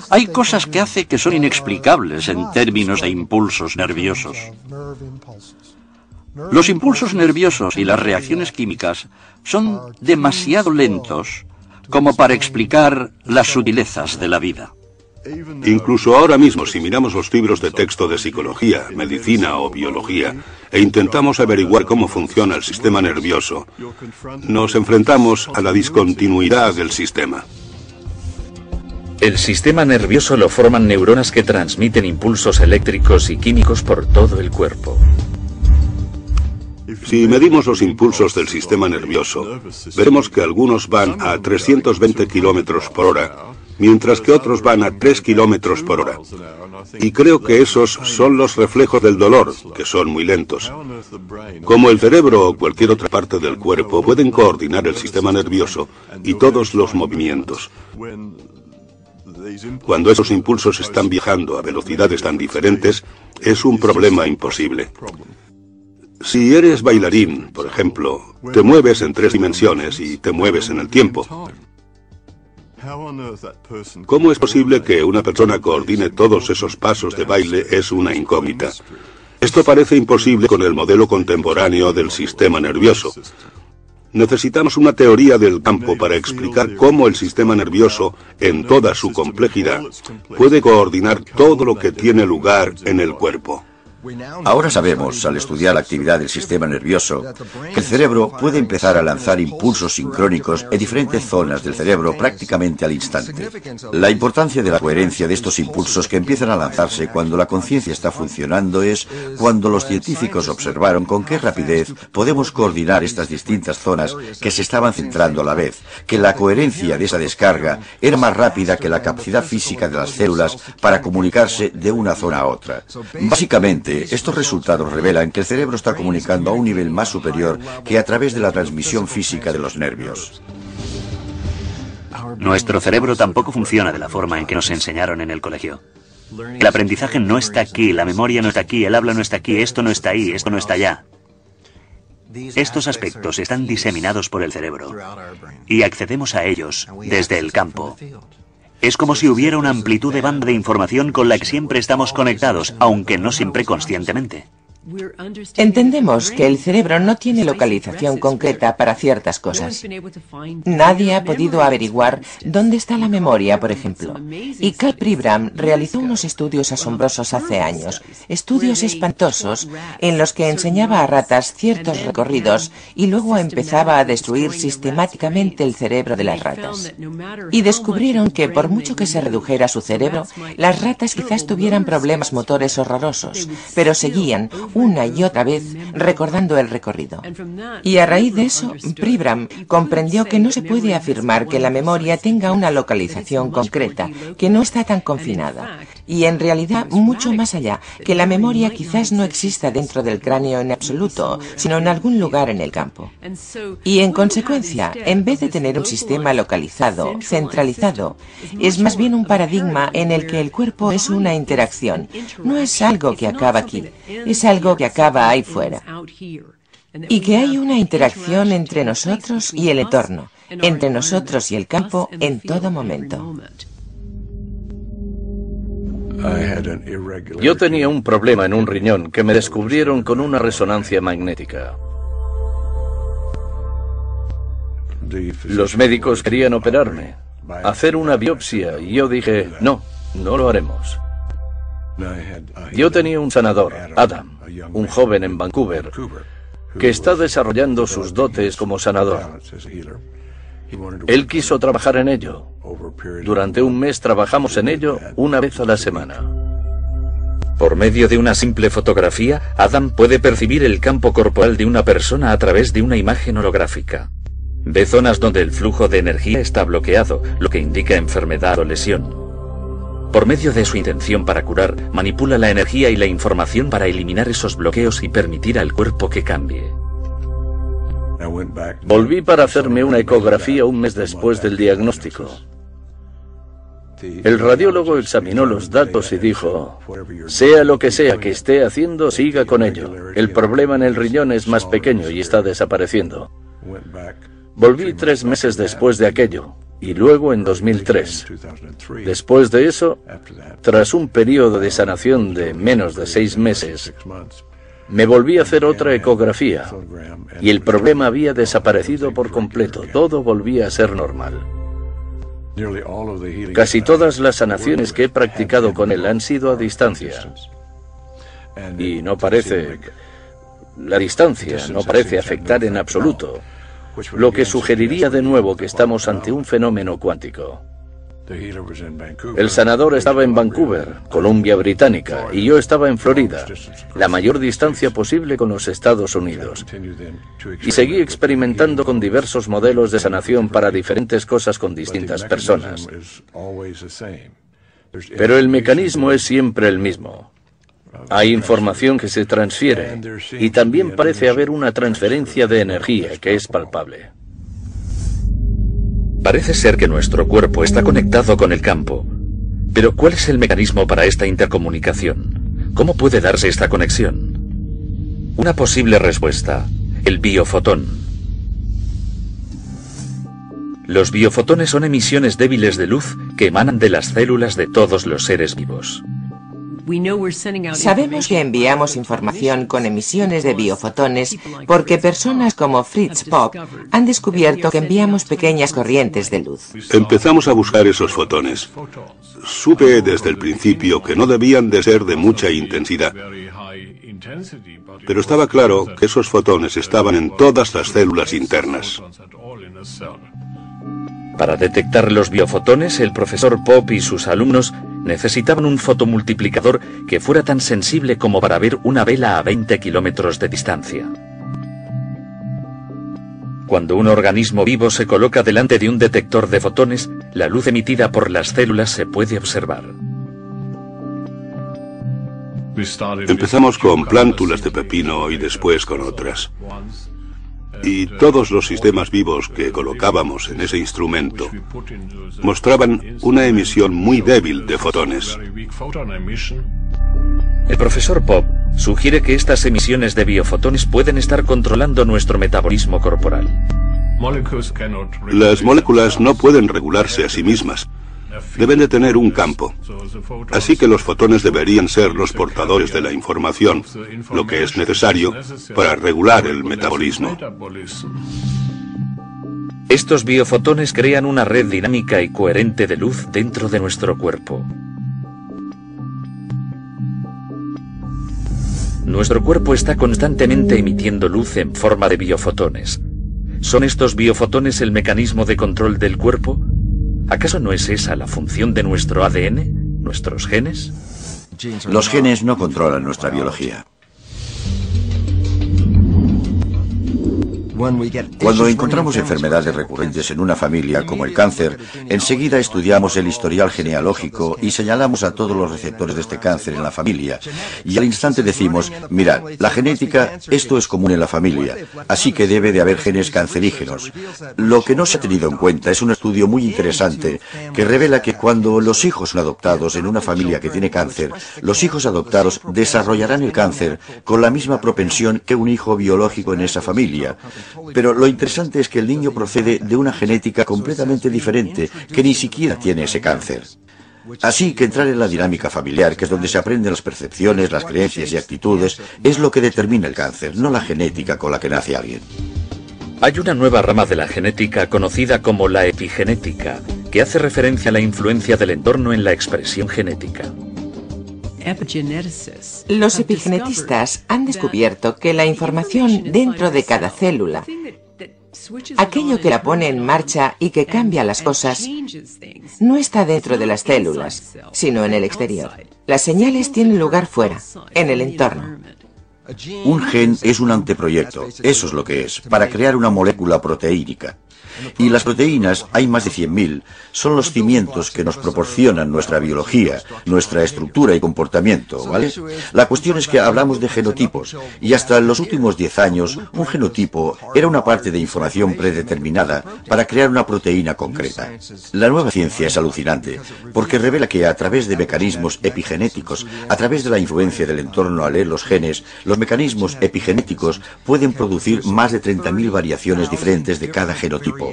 Hay cosas que hace que son inexplicables en términos de impulsos nerviosos. Los impulsos nerviosos y las reacciones químicas son demasiado lentos como para explicar las sutilezas de la vida. Incluso ahora mismo, si miramos los libros de texto de psicología, medicina o biología, e intentamos averiguar cómo funciona el sistema nervioso, nos enfrentamos a la discontinuidad del sistema. El sistema nervioso lo forman neuronas que transmiten impulsos eléctricos y químicos por todo el cuerpo. Si medimos los impulsos del sistema nervioso, veremos que algunos van a 320 kilómetros por hora, mientras que otros van a 3 kilómetros por hora. Y creo que esos son los reflejos del dolor, que son muy lentos. Como el cerebro o cualquier otra parte del cuerpo pueden coordinar el sistema nervioso y todos los movimientos. Cuando esos impulsos están viajando a velocidades tan diferentes, es un problema imposible. Si eres bailarín, por ejemplo, te mueves en 3 dimensiones y te mueves en el tiempo. ¿Cómo es posible que una persona coordine todos esos pasos de baile? Es una incógnita. Esto parece imposible con el modelo contemporáneo del sistema nervioso. Necesitamos una teoría del campo para explicar cómo el sistema nervioso, en toda su complejidad, puede coordinar todo lo que tiene lugar en el cuerpo. Ahora sabemos, al estudiar la actividad del sistema nervioso, que el cerebro puede empezar a lanzar impulsos sincrónicos en diferentes zonas del cerebro prácticamente al instante. La importancia de la coherencia de estos impulsos que empiezan a lanzarse cuando la conciencia está funcionando es cuando los científicos observaron con qué rapidez podemos coordinar estas distintas zonas que se estaban centrando a la vez, que la coherencia de esa descarga era más rápida que la capacidad física de las células para comunicarse de una zona a otra. Básicamente, estos resultados revelan que el cerebro está comunicando a un nivel más superior que a través de la transmisión física de los nervios. Nuestro cerebro tampoco funciona de la forma en que nos enseñaron en el colegio. El aprendizaje no está aquí, la memoria no está aquí, el habla no está aquí, esto no está ahí, esto no está allá. Estos aspectos están diseminados por el cerebro y accedemos a ellos desde el campo. Es como si hubiera una amplitud de banda de información con la que siempre estamos conectados, aunque no siempre conscientemente. Entendemos que el cerebro no tiene localización concreta para ciertas cosas. Nadie ha podido averiguar dónde está la memoria, por ejemplo. Y Karl Pribram realizó unos estudios asombrosos hace años, estudios espantosos en los que enseñaba a ratas ciertos recorridos y luego empezaba a destruir sistemáticamente el cerebro de las ratas. Y descubrieron que por mucho que se redujera su cerebro, las ratas quizás tuvieran problemas motores horrorosos, pero seguían una y otra vez recordando el recorrido. Y a raíz de eso, Pribram comprendió que no se puede afirmar que la memoria tenga una localización concreta, que no está tan confinada. Y en realidad, mucho más allá, que la memoria quizás no exista dentro del cráneo en absoluto, sino en algún lugar en el campo. Y en consecuencia, en vez de tener un sistema localizado, centralizado, es más bien un paradigma en el que el cuerpo es una interacción. No es algo que acaba aquí, es algo que acaba ahí fuera. Y que hay una interacción entre nosotros y el entorno, entre nosotros y el campo en todo momento. Yo tenía un problema en un riñón que me descubrieron con una resonancia magnética. Los médicos querían operarme, hacer una biopsia, y yo dije, no, no lo haremos. Yo tenía un sanador, Adam, un joven en Vancouver, que está desarrollando sus dotes como sanador. Él quiso trabajar en ello. Durante un mes trabajamos en ello una vez a la semana. Por medio de una simple fotografía, Adam puede percibir el campo corporal de una persona a través de una imagen holográfica. Ve zonas donde el flujo de energía está bloqueado, lo que indica enfermedad o lesión. Por medio de su intención para curar, manipula la energía y la información para eliminar esos bloqueos y permitir al cuerpo que cambie. Volví para hacerme una ecografía un mes después del diagnóstico. El radiólogo examinó los datos y dijo: sea lo que sea que esté haciendo, siga con ello. El problema en el riñón es más pequeño y está desapareciendo. Volví 3 meses después de aquello, y luego en 2003. Después de eso, tras un periodo de sanación de menos de 6 meses, me volví a hacer otra ecografía, y el problema había desaparecido por completo. Todo volvía a ser normal. Casi todas las sanaciones que he practicado con él han sido a distancia. Y no parece... La distancia no parece afectar en absoluto, lo que sugeriría de nuevo que estamos ante un fenómeno cuántico. El sanador estaba en Vancouver, Columbia Británica, y yo estaba en Florida, la mayor distancia posible con los Estados Unidos. Y seguí experimentando con diversos modelos de sanación para diferentes cosas con distintas personas. Pero el mecanismo es siempre el mismo. Hay información que se transfiere, y también parece haber una transferencia de energía que es palpable. Parece ser que nuestro cuerpo está conectado con el campo. Pero ¿cuál es el mecanismo para esta intercomunicación? ¿Cómo puede darse esta conexión? Una posible respuesta: el biofotón. Los biofotones son emisiones débiles de luz que emanan de las células de todos los seres vivos. Sabemos que enviamos información con emisiones de biofotones porque personas como Fritz Popp han descubierto que enviamos pequeñas corrientes de luz. Empezamos a buscar esos fotones. Supe desde el principio que no debían de ser de mucha intensidad. Pero estaba claro que esos fotones estaban en todas las células internas. Para detectar los biofotones, el profesor Popp y sus alumnos necesitaban un fotomultiplicador que fuera tan sensible como para ver una vela a 20 kilómetros de distancia. Cuando un organismo vivo se coloca delante de un detector de fotones, la luz emitida por las células se puede observar. Empezamos con plántulas de pepino y después con otras. Y todos los sistemas vivos que colocábamos en ese instrumento mostraban una emisión muy débil de fotones. El profesor Popp sugiere que estas emisiones de biofotones pueden estar controlando nuestro metabolismo corporal. Las moléculas no pueden regularse a sí mismas. Deben de tener un campo. Así que los fotones deberían ser los portadores de la información, lo que es necesario para regular el metabolismo. Estos biofotones crean una red dinámica y coherente de luz dentro de nuestro cuerpo. Nuestro cuerpo está constantemente emitiendo luz en forma de biofotones. ¿Son estos biofotones el mecanismo de control del cuerpo? ¿Acaso no es esa la función de nuestro ADN, nuestros genes? Los genes no controlan nuestra biología. Cuando encontramos enfermedades recurrentes en una familia, como el cáncer, enseguida estudiamos el historial genealógico y señalamos a todos los receptores de este cáncer en la familia. Y al instante decimos: mirad, la genética, esto es común en la familia, así que debe de haber genes cancerígenos. Lo que no se ha tenido en cuenta es un estudio muy interesante que revela que cuando los hijos son adoptados en una familia que tiene cáncer, los hijos adoptados desarrollarán el cáncer con la misma propensión que un hijo biológico en esa familia. Pero lo interesante es que el niño procede de una genética completamente diferente, que ni siquiera tiene ese cáncer. Así que entrar en la dinámica familiar, que es donde se aprenden las percepciones, las creencias y actitudes, es lo que determina el cáncer, no la genética con la que nace alguien. Hay una nueva rama de la genética conocida como la epigenética, que hace referencia a la influencia del entorno en la expresión genética. Los epigenetistas han descubierto que la información dentro de cada célula, aquello que la pone en marcha y que cambia las cosas, no está dentro de las células, sino en el exterior. Las señales tienen lugar fuera, en el entorno. Un gen es un anteproyecto, eso es lo que es, para crear una molécula proteínica. Y las proteínas, hay más de 100.000, son los cimientos que nos proporcionan nuestra biología, nuestra estructura y comportamiento, ¿vale? La cuestión es que hablamos de genotipos, y hasta en los últimos 10 años, un genotipo era una parte de información predeterminada para crear una proteína concreta. La nueva ciencia es alucinante, porque revela que a través de mecanismos epigenéticos, a través de la influencia del entorno al leer los genes, los mecanismos epigenéticos pueden producir más de 30.000 variaciones diferentes de cada genotipo.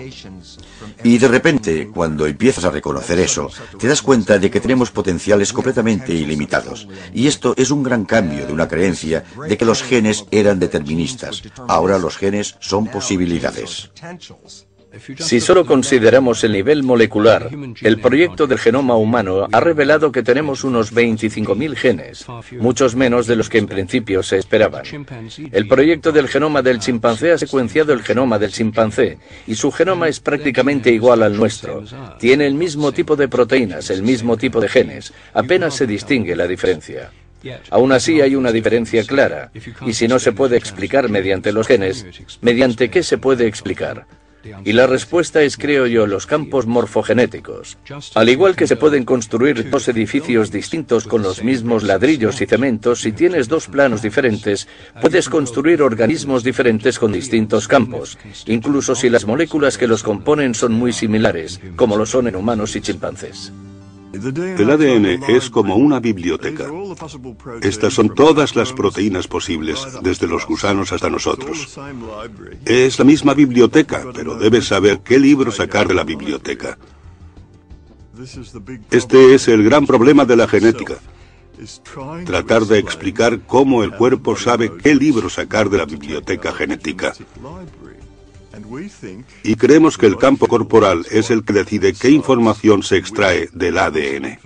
Y de repente, cuando empiezas a reconocer eso, te das cuenta de que tenemos potenciales completamente ilimitados. Y esto es un gran cambio de una creencia de que los genes eran deterministas. Ahora los genes son posibilidades. Si solo consideramos el nivel molecular, el proyecto del genoma humano ha revelado que tenemos unos 25.000 genes, muchos menos de los que en principio se esperaban. El proyecto del genoma del chimpancé ha secuenciado el genoma del chimpancé, y su genoma es prácticamente igual al nuestro. Tiene el mismo tipo de proteínas, el mismo tipo de genes, apenas se distingue la diferencia. Aún así hay una diferencia clara, y si no se puede explicar mediante los genes, ¿mediante qué se puede explicar? Y la respuesta es, creo yo, los campos morfogenéticos. Al igual que se pueden construir dos edificios distintos con los mismos ladrillos y cementos, si tienes dos planos diferentes, puedes construir organismos diferentes con distintos campos, incluso si las moléculas que los componen son muy similares, como lo son en humanos y chimpancés. El ADN es como una biblioteca. Estas son todas las proteínas posibles, desde los gusanos hasta nosotros. Es la misma biblioteca, pero debes saber qué libro sacar de la biblioteca. Este es el gran problema de la genética. Tratar de explicar cómo el cuerpo sabe qué libro sacar de la biblioteca genética. Y creemos que el campo corporal es el que decide qué información se extrae del ADN.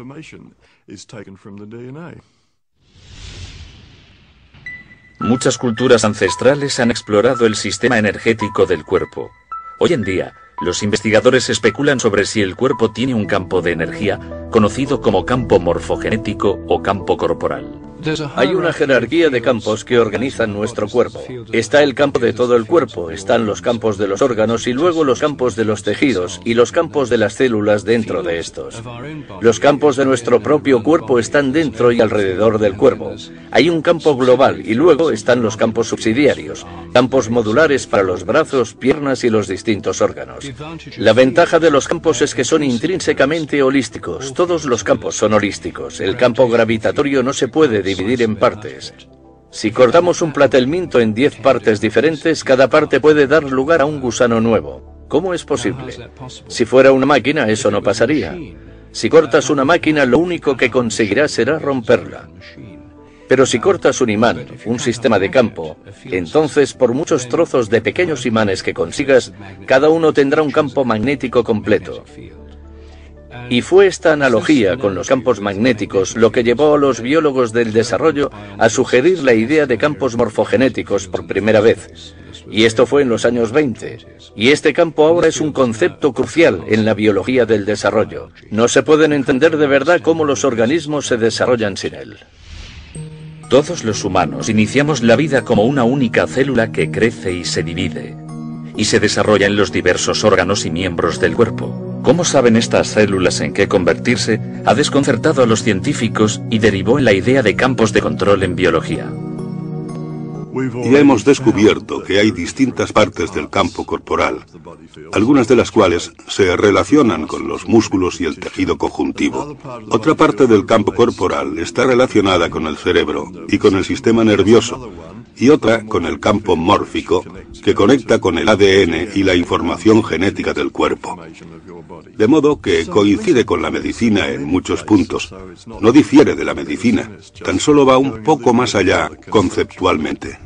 Muchas culturas ancestrales han explorado el sistema energético del cuerpo. Hoy en día, los investigadores especulan sobre si el cuerpo tiene un campo de energía, conocido como campo morfogenético o campo corporal. Hay una jerarquía de campos que organizan nuestro cuerpo. Está el campo de todo el cuerpo, están los campos de los órganos y luego los campos de los tejidos y los campos de las células dentro de estos. Los campos de nuestro propio cuerpo están dentro y alrededor del cuerpo. Hay un campo global y luego están los campos subsidiarios, campos modulares para los brazos, piernas y los distintos órganos. La ventaja de los campos es que son intrínsecamente holísticos. Todos los campos son holísticos. El campo gravitatorio no se puede dividir en partes. Si cortamos un platelminto en 10 partes diferentes, cada parte puede dar lugar a un gusano nuevo. ¿Cómo es posible? Si fuera una máquina, eso no pasaría. Si cortas una máquina, lo único que conseguirás será romperla. Pero si cortas un imán, un sistema de campo, entonces por muchos trozos de pequeños imanes que consigas, cada uno tendrá un campo magnético completo. Y fue esta analogía con los campos magnéticos lo que llevó a los biólogos del desarrollo a sugerir la idea de campos morfogenéticos por primera vez. Y esto fue en los años 20. Y este campo ahora es un concepto crucial en la biología del desarrollo. No se pueden entender de verdad cómo los organismos se desarrollan sin él. Todos los humanos iniciamos la vida como una única célula que crece y se divide, y se desarrolla en los diversos órganos y miembros del cuerpo. ¿Cómo saben estas células en qué convertirse? Ha desconcertado a los científicos y derivó en la idea de campos de control en biología. Ya hemos descubierto que hay distintas partes del campo corporal, algunas de las cuales se relacionan con los músculos y el tejido conjuntivo. Otra parte del campo corporal está relacionada con el cerebro y con el sistema nervioso, y otra con el campo mórfico, que conecta con el ADN y la información genética del cuerpo. De modo que coincide con la medicina en muchos puntos. No difiere de la medicina, tan solo va un poco más allá conceptualmente.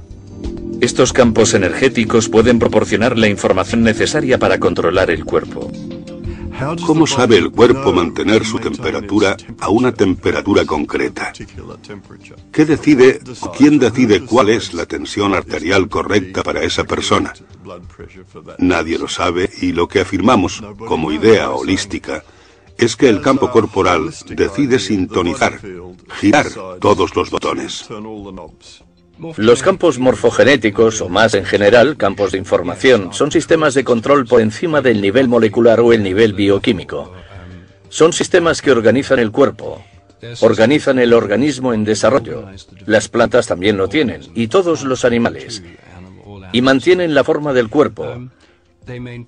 Estos campos energéticos pueden proporcionar la información necesaria para controlar el cuerpo. ¿Cómo sabe el cuerpo mantener su temperatura a una temperatura concreta? ¿Qué decide o quién decide cuál es la tensión arterial correcta para esa persona? Nadie lo sabe, y lo que afirmamos como idea holística es que el campo corporal decide sintonizar, girar todos los botones. Los campos morfogenéticos, o más en general, campos de información, son sistemas de control por encima del nivel molecular o el nivel bioquímico. Son sistemas que organizan el cuerpo, organizan el organismo en desarrollo. Las plantas también lo tienen, y todos los animales. Y mantienen la forma del cuerpo.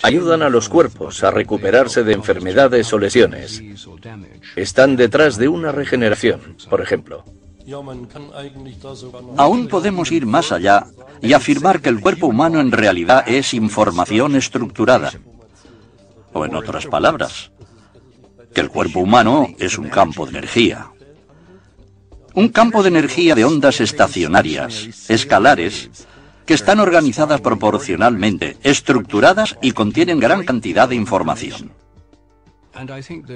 Ayudan a los cuerpos a recuperarse de enfermedades o lesiones. Están detrás de una regeneración, por ejemplo. Aún podemos ir más allá y afirmar que el cuerpo humano en realidad es información estructurada. O en otras palabras, que el cuerpo humano es un campo de energía. Un campo de energía de ondas estacionarias, escalares, que están organizadas proporcionalmente, estructuradas y contienen gran cantidad de información.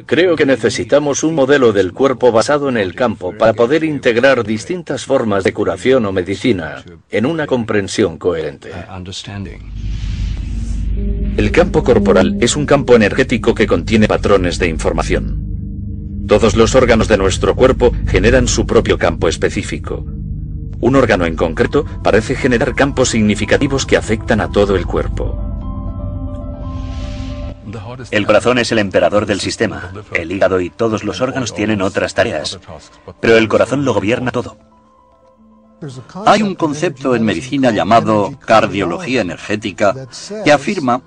Creo que necesitamos un modelo del cuerpo basado en el campo para poder integrar distintas formas de curación o medicina en una comprensión coherente. El campo corporal es un campo energético que contiene patrones de información. Todos los órganos de nuestro cuerpo generan su propio campo específico. Un órgano en concreto parece generar campos significativos que afectan a todo el cuerpo. El corazón es el emperador del sistema. El hígado y todos los órganos tienen otras tareas, pero el corazón lo gobierna todo. Hay un concepto en medicina llamado cardiología energética que afirma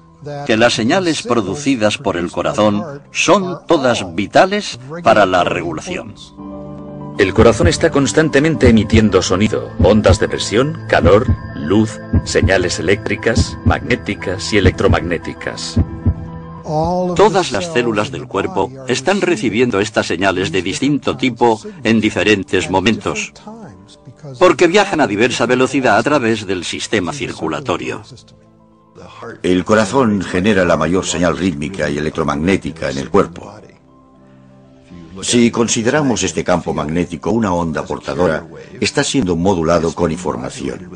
que las señales producidas por el corazón son todas vitales para la regulación. El corazón está constantemente emitiendo sonido, ondas de presión, calor, luz, señales eléctricas, magnéticas y electromagnéticas. Todas las células del cuerpo están recibiendo estas señales de distinto tipo en diferentes momentos, porque viajan a diversa velocidad a través del sistema circulatorio. El corazón genera la mayor señal rítmica y electromagnética en el cuerpo. Si consideramos este campo magnético una onda portadora, está siendo modulado con información.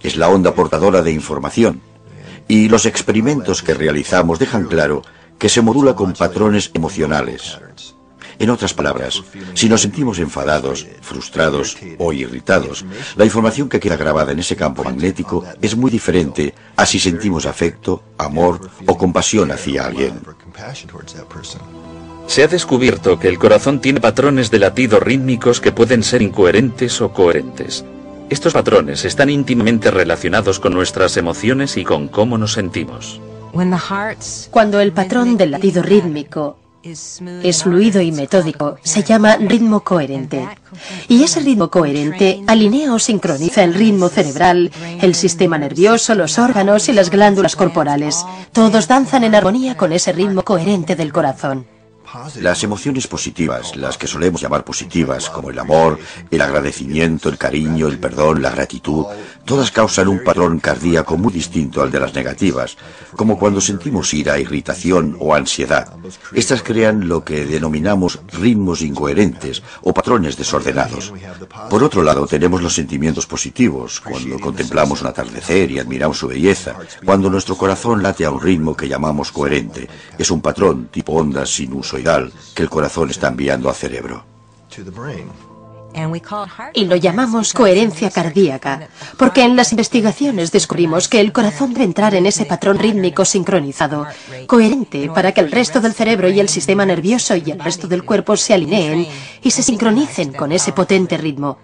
Es la onda portadora de información. Y los experimentos que realizamos dejan claro que se modula con patrones emocionales. En otras palabras, si nos sentimos enfadados, frustrados o irritados, la información que queda grabada en ese campo magnético es muy diferente a si sentimos afecto, amor o compasión hacia alguien. Se ha descubierto que el corazón tiene patrones de latido rítmicos que pueden ser incoherentes o coherentes. Estos patrones están íntimamente relacionados con nuestras emociones y con cómo nos sentimos. Cuando el patrón del latido rítmico es fluido y metódico, se llama ritmo coherente. Y ese ritmo coherente alinea o sincroniza el ritmo cerebral, el sistema nervioso, los órganos y las glándulas corporales. Todos danzan en armonía con ese ritmo coherente del corazón. Las emociones positivas, las que solemos llamar positivas, como el amor, el agradecimiento, el cariño, el perdón, la gratitud, todas causan un patrón cardíaco muy distinto al de las negativas, como cuando sentimos ira, irritación o ansiedad. Estas crean lo que denominamos ritmos incoherentes o patrones desordenados. Por otro lado, tenemos los sentimientos positivos, cuando contemplamos un atardecer y admiramos su belleza, cuando nuestro corazón late a un ritmo que llamamos coherente. Es un patrón tipo ondas sinusoidal que el corazón está enviando al cerebro. Y lo llamamos coherencia cardíaca, porque en las investigaciones descubrimos que el corazón debe entrar en ese patrón rítmico sincronizado, coherente, para que el resto del cerebro y el sistema nervioso y el resto del cuerpo se alineen y se sincronicen con ese potente ritmo.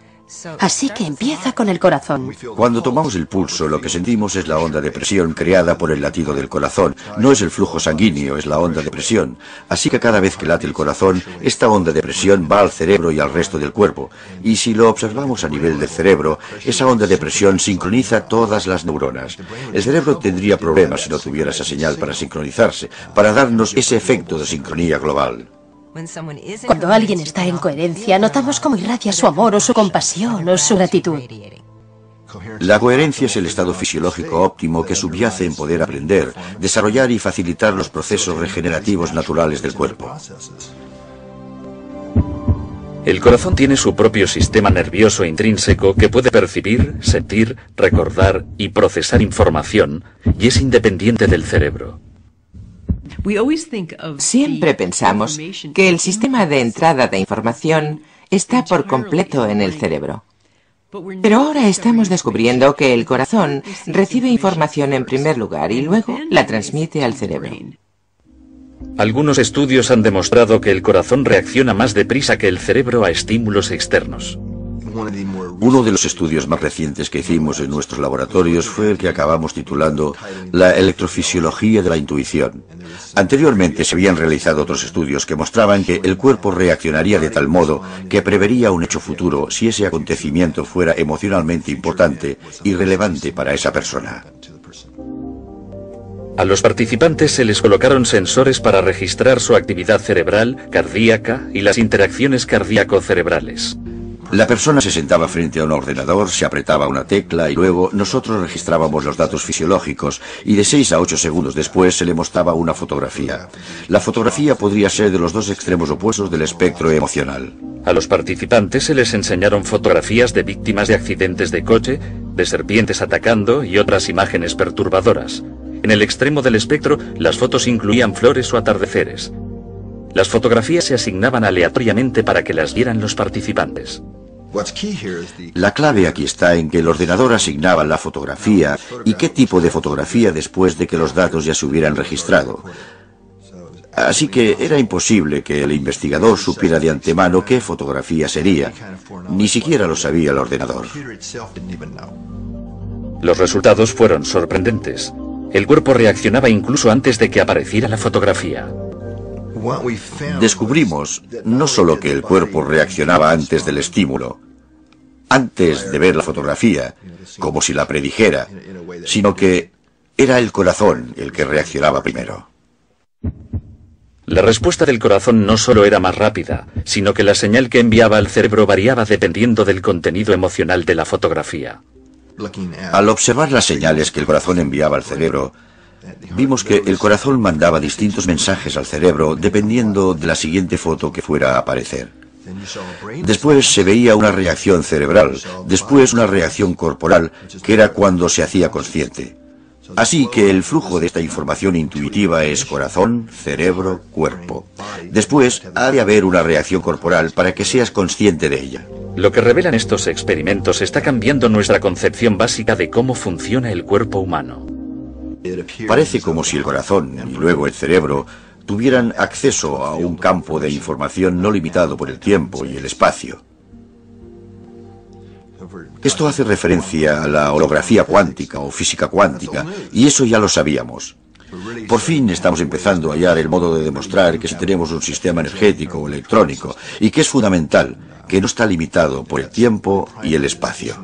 Así que empieza con el corazón. Cuando tomamos el pulso, lo que sentimos es la onda de presión creada por el latido del corazón. No es el flujo sanguíneo, es la onda de presión. Así que cada vez que late el corazón, esta onda de presión va al cerebro y al resto del cuerpo. Y si lo observamos a nivel del cerebro, esa onda de presión sincroniza todas las neuronas. El cerebro tendría problemas si no tuviera esa señal para sincronizarse, para darnos ese efecto de sincronía global. Cuando alguien está en coherencia, notamos cómo irradia su amor o su compasión o su gratitud. La coherencia es el estado fisiológico óptimo que subyace en poder aprender, desarrollar y facilitar los procesos regenerativos naturales del cuerpo. El corazón tiene su propio sistema nervioso intrínseco que puede percibir, sentir, recordar y procesar información, y es independiente del cerebro. Siempre pensamos que el sistema de entrada de información está por completo en el cerebro. Pero ahora estamos descubriendo que el corazón recibe información en primer lugar y luego la transmite al cerebro. Algunos estudios han demostrado que el corazón reacciona más deprisa que el cerebro a estímulos externos. Uno de los estudios más recientes que hicimos en nuestros laboratorios fue el que acabamos titulando La electrofisiología de la intuición. Anteriormente se habían realizado otros estudios que mostraban que el cuerpo reaccionaría de tal modo que prevería un hecho futuro si ese acontecimiento fuera emocionalmente importante y relevante para esa persona. A los participantes se les colocaron sensores para registrar su actividad cerebral, cardíaca y las interacciones cardíaco-cerebrales. La persona se sentaba frente a un ordenador, se apretaba una tecla y luego nosotros registrábamos los datos fisiológicos y de 6 a 8 segundos después se le mostraba una fotografía. La fotografía podría ser de los dos extremos opuestos del espectro emocional. A los participantes se les enseñaron fotografías de víctimas de accidentes de coche, de serpientes atacando y otras imágenes perturbadoras. En el extremo del espectro, las fotos incluían flores o atardeceres. Las fotografías se asignaban aleatoriamente para que las vieran los participantes. La clave aquí está en que el ordenador asignaba la fotografía y qué tipo de fotografía después de que los datos ya se hubieran registrado. Así que era imposible que el investigador supiera de antemano qué fotografía sería. Ni siquiera lo sabía el ordenador. Los resultados fueron sorprendentes. El cuerpo reaccionaba incluso antes de que apareciera la fotografía. Descubrimos no solo que el cuerpo reaccionaba antes del estímulo, antes de ver la fotografía, como si la predijera, sino que era el corazón el que reaccionaba primero. La respuesta del corazón no solo era más rápida, sino que la señal que enviaba al cerebro variaba dependiendo del contenido emocional de la fotografía. Al observar las señales que el corazón enviaba al cerebro, vimos que el corazón mandaba distintos mensajes al cerebro dependiendo de la siguiente foto que fuera a aparecer. Después se veía una reacción cerebral, después una reacción corporal, que era cuando se hacía consciente. Así que el flujo de esta información intuitiva es corazón, cerebro, cuerpo. Después ha de haber una reacción corporal para que seas consciente de ella. Lo que revelan estos experimentos está cambiando nuestra concepción básica de cómo funciona el cuerpo humano. Parece como si el corazón y luego el cerebro tuvieran acceso a un campo de información no limitado por el tiempo y el espacio. Esto hace referencia a la holografía cuántica o física cuántica, y eso ya lo sabíamos. Por fin estamos empezando a hallar el modo de demostrar que si tenemos un sistema energético o electrónico, y que es fundamental, que no está limitado por el tiempo y el espacio.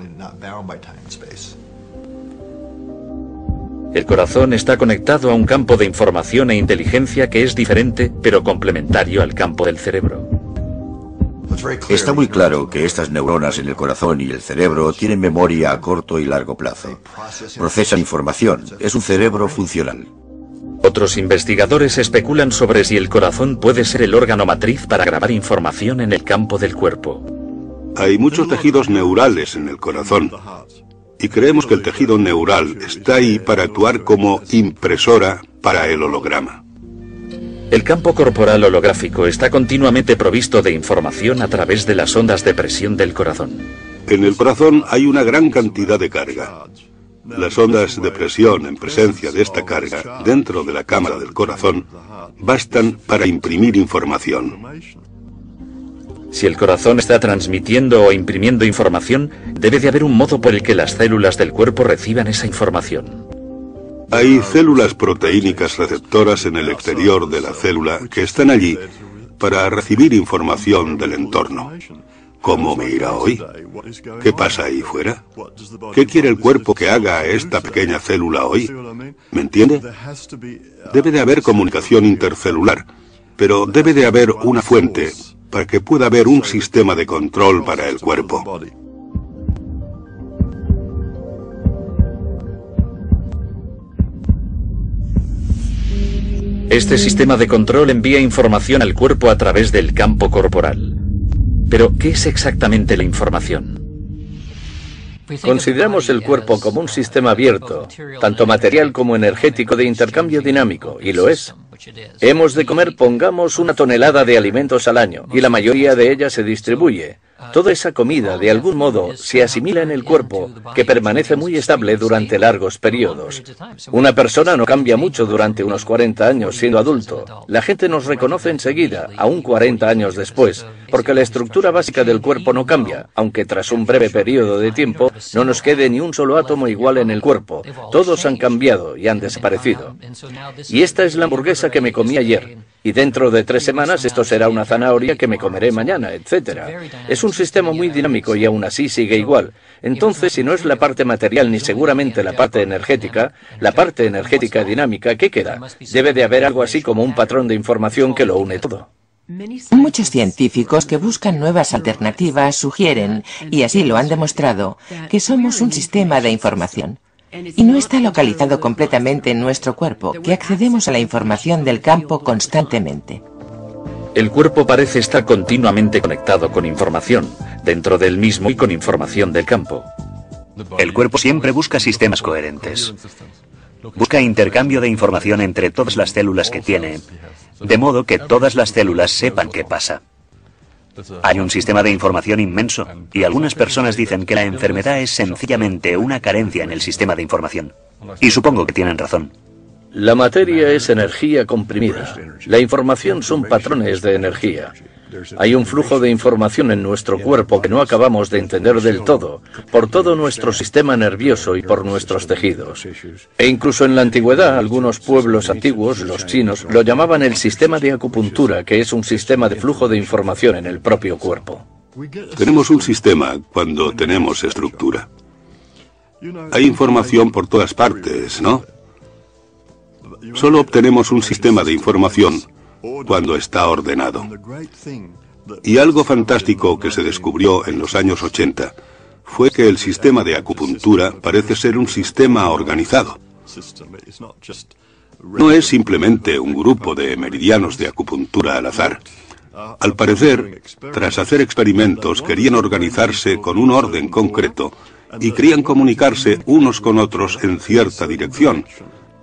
El corazón está conectado a un campo de información e inteligencia que es diferente, pero complementario al campo del cerebro. Está muy claro que estas neuronas en el corazón y el cerebro tienen memoria a corto y largo plazo. Procesan información. Es un cerebro funcional. Otros investigadores especulan sobre si el corazón puede ser el órgano matriz para grabar información en el campo del cuerpo. Hay muchos tejidos neurales en el corazón. Y creemos que el tejido neural está ahí para actuar como impresora para el holograma. El campo corporal holográfico está continuamente provisto de información a través de las ondas de presión del corazón. En el corazón hay una gran cantidad de carga. Las ondas de presión en presencia de esta carga dentro de la cámara del corazón bastan para imprimir información. Si el corazón está transmitiendo o imprimiendo información, debe de haber un modo por el que las células del cuerpo reciban esa información. Hay células proteínicas receptoras en el exterior de la célula que están allí para recibir información del entorno. ¿Cómo me irá hoy? ¿Qué pasa ahí fuera? ¿Qué quiere el cuerpo que haga a esta pequeña célula hoy? ¿Me entiende? Debe de haber comunicación intercelular, pero debe de haber una fuente para que pueda haber un sistema de control para el cuerpo. Este sistema de control envía información al cuerpo a través del campo corporal. Pero, ¿qué es exactamente la información? Consideramos el cuerpo como un sistema abierto, tanto material como energético de intercambio dinámico, y lo es. Hemos de comer, pongamos, 1 tonelada de alimentos al año, y la mayoría de ella se distribuye. Toda esa comida, de algún modo, se asimila en el cuerpo, que permanece muy estable durante largos periodos. Una persona no cambia mucho durante unos 40 años siendo adulto. La gente nos reconoce enseguida, aún 40 años después, porque la estructura básica del cuerpo no cambia, aunque tras un breve periodo de tiempo no nos quede ni un solo átomo igual en el cuerpo. Todos han cambiado y han desaparecido. Y esta es la hamburguesa que me comí ayer. Y dentro de 3 semanas esto será una zanahoria que me comeré mañana, etc. Es un sistema muy dinámico y aún así sigue igual. Entonces, si no es la parte material ni seguramente la parte energética dinámica, ¿qué queda? Debe de haber algo así como un patrón de información que lo une todo. Muchos científicos que buscan nuevas alternativas sugieren, y así lo han demostrado, que somos un sistema de información. Y no está localizado completamente en nuestro cuerpo, que accedemos a la información del campo constantemente. El cuerpo parece estar continuamente conectado con información, dentro del mismo y con información del campo. El cuerpo siempre busca sistemas coherentes. Busca intercambio de información entre todas las células que tiene, de modo que todas las células sepan qué pasa. Hay un sistema de información inmenso, y algunas personas dicen que la enfermedad es sencillamente una carencia en el sistema de información. Y supongo que tienen razón. La materia es energía comprimida. La información son patrones de energía. Hay un flujo de información en nuestro cuerpo que no acabamos de entender del todo, por todo nuestro sistema nervioso y por nuestros tejidos. E incluso en la antigüedad, algunos pueblos antiguos, los chinos, lo llamaban el sistema de acupuntura, que es un sistema de flujo de información en el propio cuerpo. Tenemos un sistema cuando tenemos estructura. Hay información por todas partes, ¿no? Solo obtenemos un sistema de información cuando está ordenado. Y algo fantástico que se descubrió en los años 80 fue que el sistema de acupuntura parece ser un sistema organizado. No es simplemente un grupo de meridianos de acupuntura al azar. Al parecer, tras hacer experimentos, querían organizarse con un orden concreto y querían comunicarse unos con otros en cierta dirección.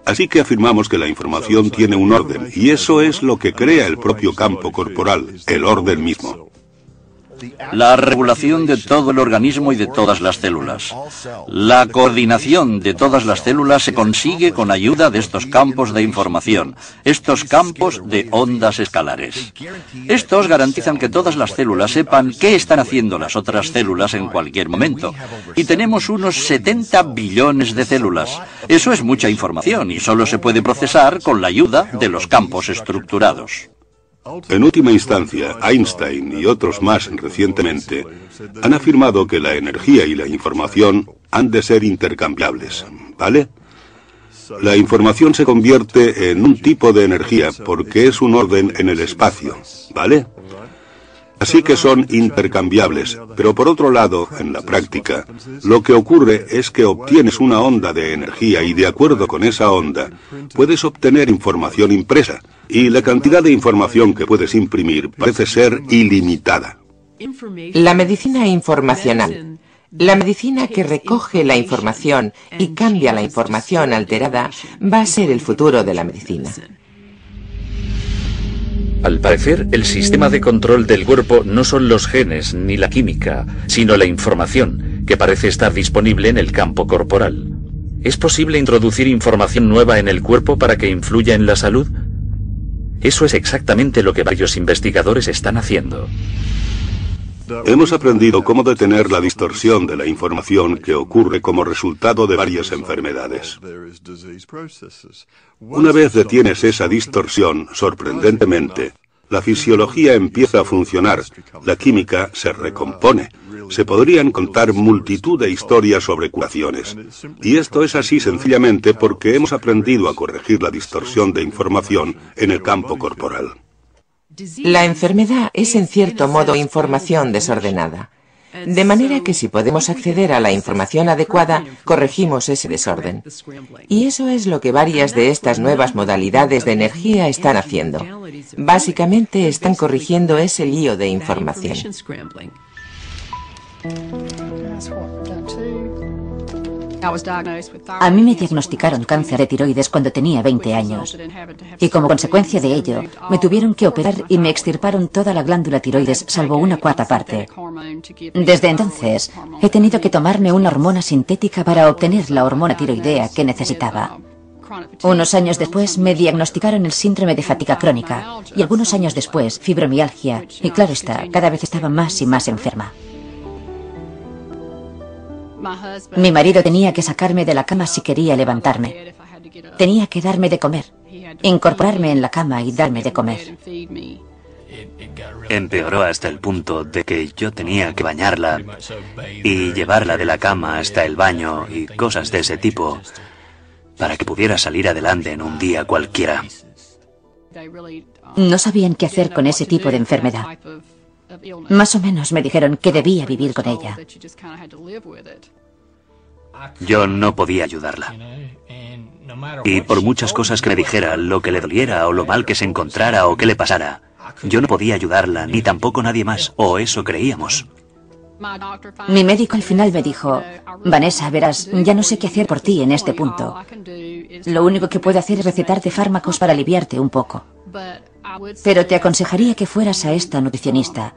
Así que afirmamos que la información tiene un orden, y eso es lo que crea el propio campo corporal, el orden mismo. La regulación de todo el organismo y de todas las células. La coordinación de todas las células se consigue con ayuda de estos campos de información, estos campos de ondas escalares. Estos garantizan que todas las células sepan qué están haciendo las otras células en cualquier momento. Y tenemos unos 70 billones de células. Eso es mucha información y solo se puede procesar con la ayuda de los campos estructurados. En última instancia, Einstein y otros más recientemente han afirmado que la energía y la información han de ser intercambiables, ¿vale? La información se convierte en un tipo de energía porque es un orden en el espacio, ¿vale? Así que son intercambiables, pero por otro lado, en la práctica, lo que ocurre es que obtienes una onda de energía y de acuerdo con esa onda, puedes obtener información impresa, y la cantidad de información que puedes imprimir parece ser ilimitada. La medicina informacional. La medicina que recoge la información y cambia la información alterada va a ser el futuro de la medicina. Al parecer, el sistema de control del cuerpo no son los genes ni la química, sino la información, que parece estar disponible en el campo corporal. ¿Es posible introducir información nueva en el cuerpo para que influya en la salud? Eso es exactamente lo que varios investigadores están haciendo. Hemos aprendido cómo detener la distorsión de la información que ocurre como resultado de varias enfermedades. Una vez detienes esa distorsión, sorprendentemente, la fisiología empieza a funcionar, la química se recompone. Se podrían contar multitud de historias sobre curaciones. Y esto es así sencillamente porque hemos aprendido a corregir la distorsión de información en el campo corporal. La enfermedad es en cierto modo información desordenada. De manera que si podemos acceder a la información adecuada, corregimos ese desorden. Y eso es lo que varias de estas nuevas modalidades de energía están haciendo. Básicamente están corrigiendo ese lío de información. A mí me diagnosticaron cáncer de tiroides cuando tenía 20 años. Y como consecuencia de ello, me tuvieron que operar y me extirparon toda la glándula tiroides, salvo una cuarta parte. Desde entonces, he tenido que tomarme una hormona sintética para obtener la hormona tiroidea que necesitaba. Unos años después me diagnosticaron el síndrome de fatiga crónica y algunos años después fibromialgia. Y claro está, cada vez estaba más y más enferma. Mi marido tenía que sacarme de la cama si quería levantarme. Tenía que darme de comer, incorporarme en la cama y darme de comer. Empeoró hasta el punto de que yo tenía que bañarla y llevarla de la cama hasta el baño y cosas de ese tipo para que pudiera salir adelante en un día cualquiera. No sabían qué hacer con ese tipo de enfermedad. Más o menos me dijeron que debía vivir con ella. Yo no podía ayudarla. Y por muchas cosas que me dijera, lo que le doliera o lo mal que se encontrara o que le pasara, yo no podía ayudarla, ni tampoco nadie más, o eso creíamos. Mi médico al final me dijo, Vanessa, verás, ya no sé qué hacer por ti en este punto. Lo único que puedo hacer es recetarte fármacos para aliviarte un poco. Pero te aconsejaría que fueras a esta nutricionista.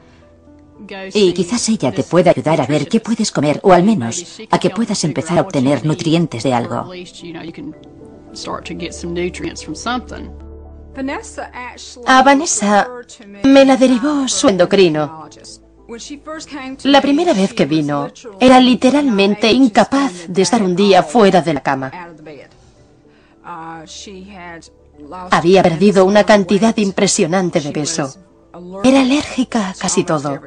Y quizás ella te pueda ayudar a ver qué puedes comer, o al menos a que puedas empezar a obtener nutrientes de algo. A Vanessa me la derivó su endocrino. La primera vez que vino, era literalmente incapaz de estar un día fuera de la cama. Había perdido una cantidad impresionante de peso. Era alérgica a casi todo.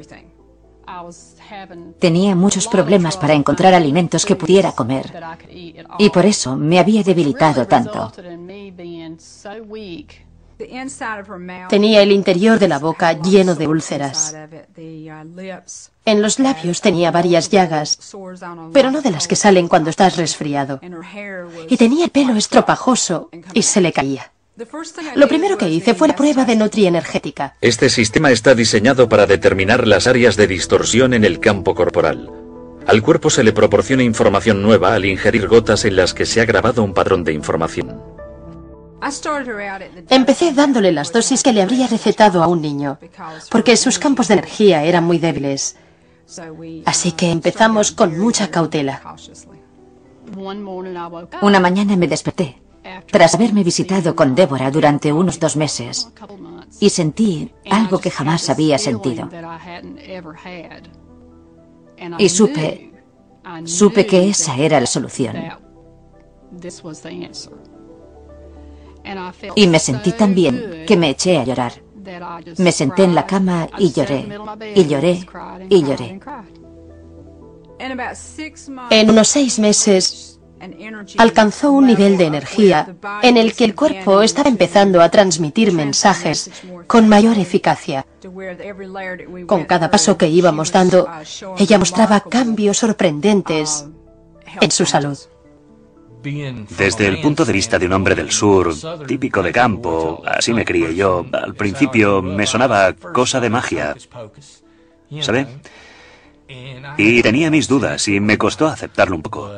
Tenía muchos problemas para encontrar alimentos que pudiera comer. Y por eso me había debilitado tanto. Tenía el interior de la boca lleno de úlceras. En los labios tenía varias llagas, pero no de las que salen cuando estás resfriado. Y tenía el pelo estropajoso y se le caía. Lo primero que hice fue la prueba de nutrienergética. Este sistema está diseñado para determinar las áreas de distorsión en el campo corporal. Al cuerpo se le proporciona información nueva al ingerir gotas en las que se ha grabado un patrón de información. Empecé dándole las dosis que le habría recetado a un niño, porque sus campos de energía eran muy débiles. Así que empezamos con mucha cautela. Una mañana me desperté, tras haberme visitado con Débora durante unos 2 meses, y sentí algo que jamás había sentido. Y supe que esa era la solución. Y me sentí tan bien que me eché a llorar. Me senté en la cama y lloré, y lloré, y lloré. En unos 6 meses, alcanzó un nivel de energía en el que el cuerpo estaba empezando a transmitir mensajes con mayor eficacia. Con cada paso que íbamos dando, ella mostraba cambios sorprendentes en su salud. Desde el punto de vista de un hombre del sur, típico de campo, así me crié yo, al principio me sonaba cosa de magia, ¿sabe? Y tenía mis dudas y me costó aceptarlo un poco,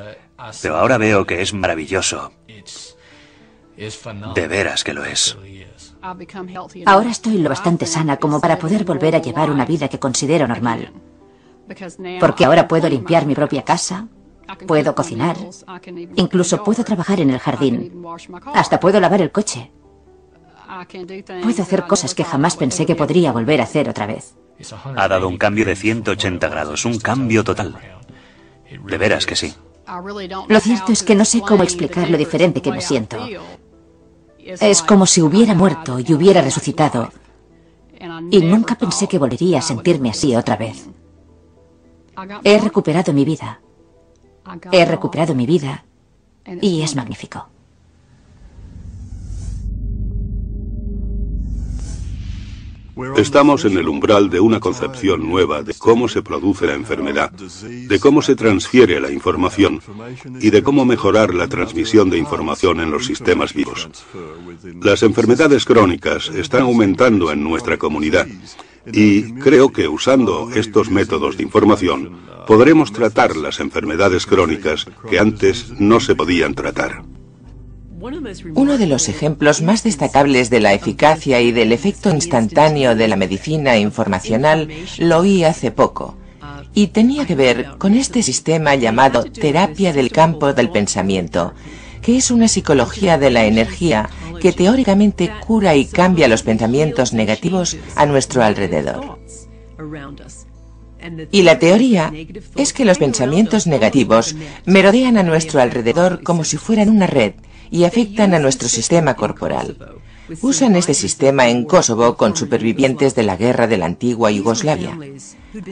pero ahora veo que es maravilloso. De veras que lo es. Ahora estoy lo bastante sana como para poder volver a llevar una vida que considero normal. Porque ahora puedo limpiar mi propia casa, puedo cocinar, incluso puedo trabajar en el jardín, hasta puedo lavar el coche. Puedo hacer cosas que jamás pensé que podría volver a hacer otra vez. Ha dado un cambio de 180 grados, un cambio total. De veras que sí. Lo cierto es que no sé cómo explicar lo diferente que me siento. Es como si hubiera muerto y hubiera resucitado. Y nunca pensé que volvería a sentirme así otra vez. He recuperado mi vida. He recuperado mi vida y es magnífico. Estamos en el umbral de una concepción nueva de cómo se produce la enfermedad, de cómo se transfiere la información y de cómo mejorar la transmisión de información en los sistemas vivos. Las enfermedades crónicas están aumentando en nuestra comunidad y creo que usando estos métodos de información podremos tratar las enfermedades crónicas que antes no se podían tratar. Uno de los ejemplos más destacables de la eficacia y del efecto instantáneo de la medicina informacional lo oí hace poco, y tenía que ver con este sistema llamado terapia del campo del pensamiento, que es una psicología de la energía que teóricamente cura y cambia los pensamientos negativos a nuestro alrededor. Y la teoría es que los pensamientos negativos merodean a nuestro alrededor como si fueran una red y afectan a nuestro sistema corporal. Usan este sistema en Kosovo con supervivientes de la guerra de la antigua Yugoslavia.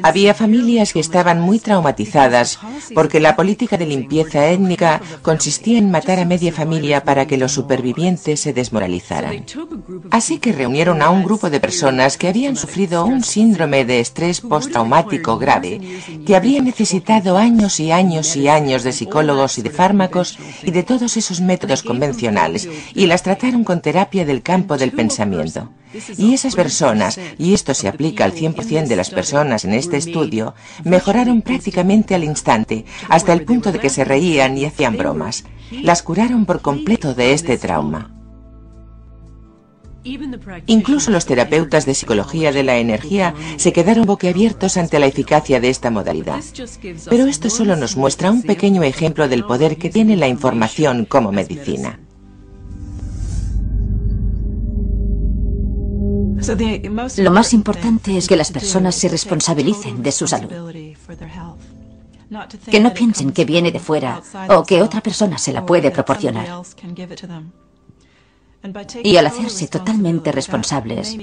Había familias que estaban muy traumatizadas porque la política de limpieza étnica consistía en matar a media familia para que los supervivientes se desmoralizaran. Así que reunieron a un grupo de personas que habían sufrido un síndrome de estrés postraumático grave, que habría necesitado años y años y años de psicólogos y de fármacos y de todos esos métodos convencionales, y las trataron con terapia del campo del pensamiento. Y esas personas, y esto se aplica al 100% de las personas en este estudio, mejoraron prácticamente al instante, hasta el punto de que se reían y hacían bromas. Las curaron por completo de este trauma. Incluso los terapeutas de psicología de la energía se quedaron boquiabiertos ante la eficacia de esta modalidad. Pero esto solo nos muestra un pequeño ejemplo del poder que tiene la información como medicina. Lo más importante es que las personas se responsabilicen de su salud. Que no piensen que viene de fuera o que otra persona se la puede proporcionar. Y al hacerse totalmente responsables,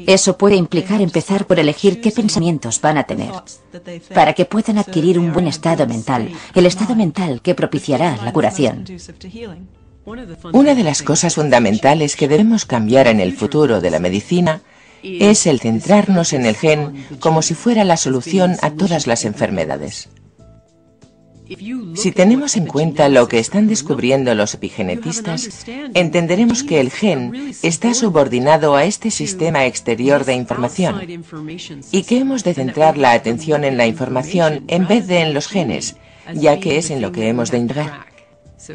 eso puede implicar empezar por elegir qué pensamientos van a tener, para que puedan adquirir un buen estado mental, el estado mental que propiciará la curación. Una de las cosas fundamentales que debemos cambiar en el futuro de la medicina es el centrarnos en el gen como si fuera la solución a todas las enfermedades. Si tenemos en cuenta lo que están descubriendo los epigenetistas, entenderemos que el gen está subordinado a este sistema exterior de información y que hemos de centrar la atención en la información en vez de en los genes, ya que es en lo que hemos de indagar.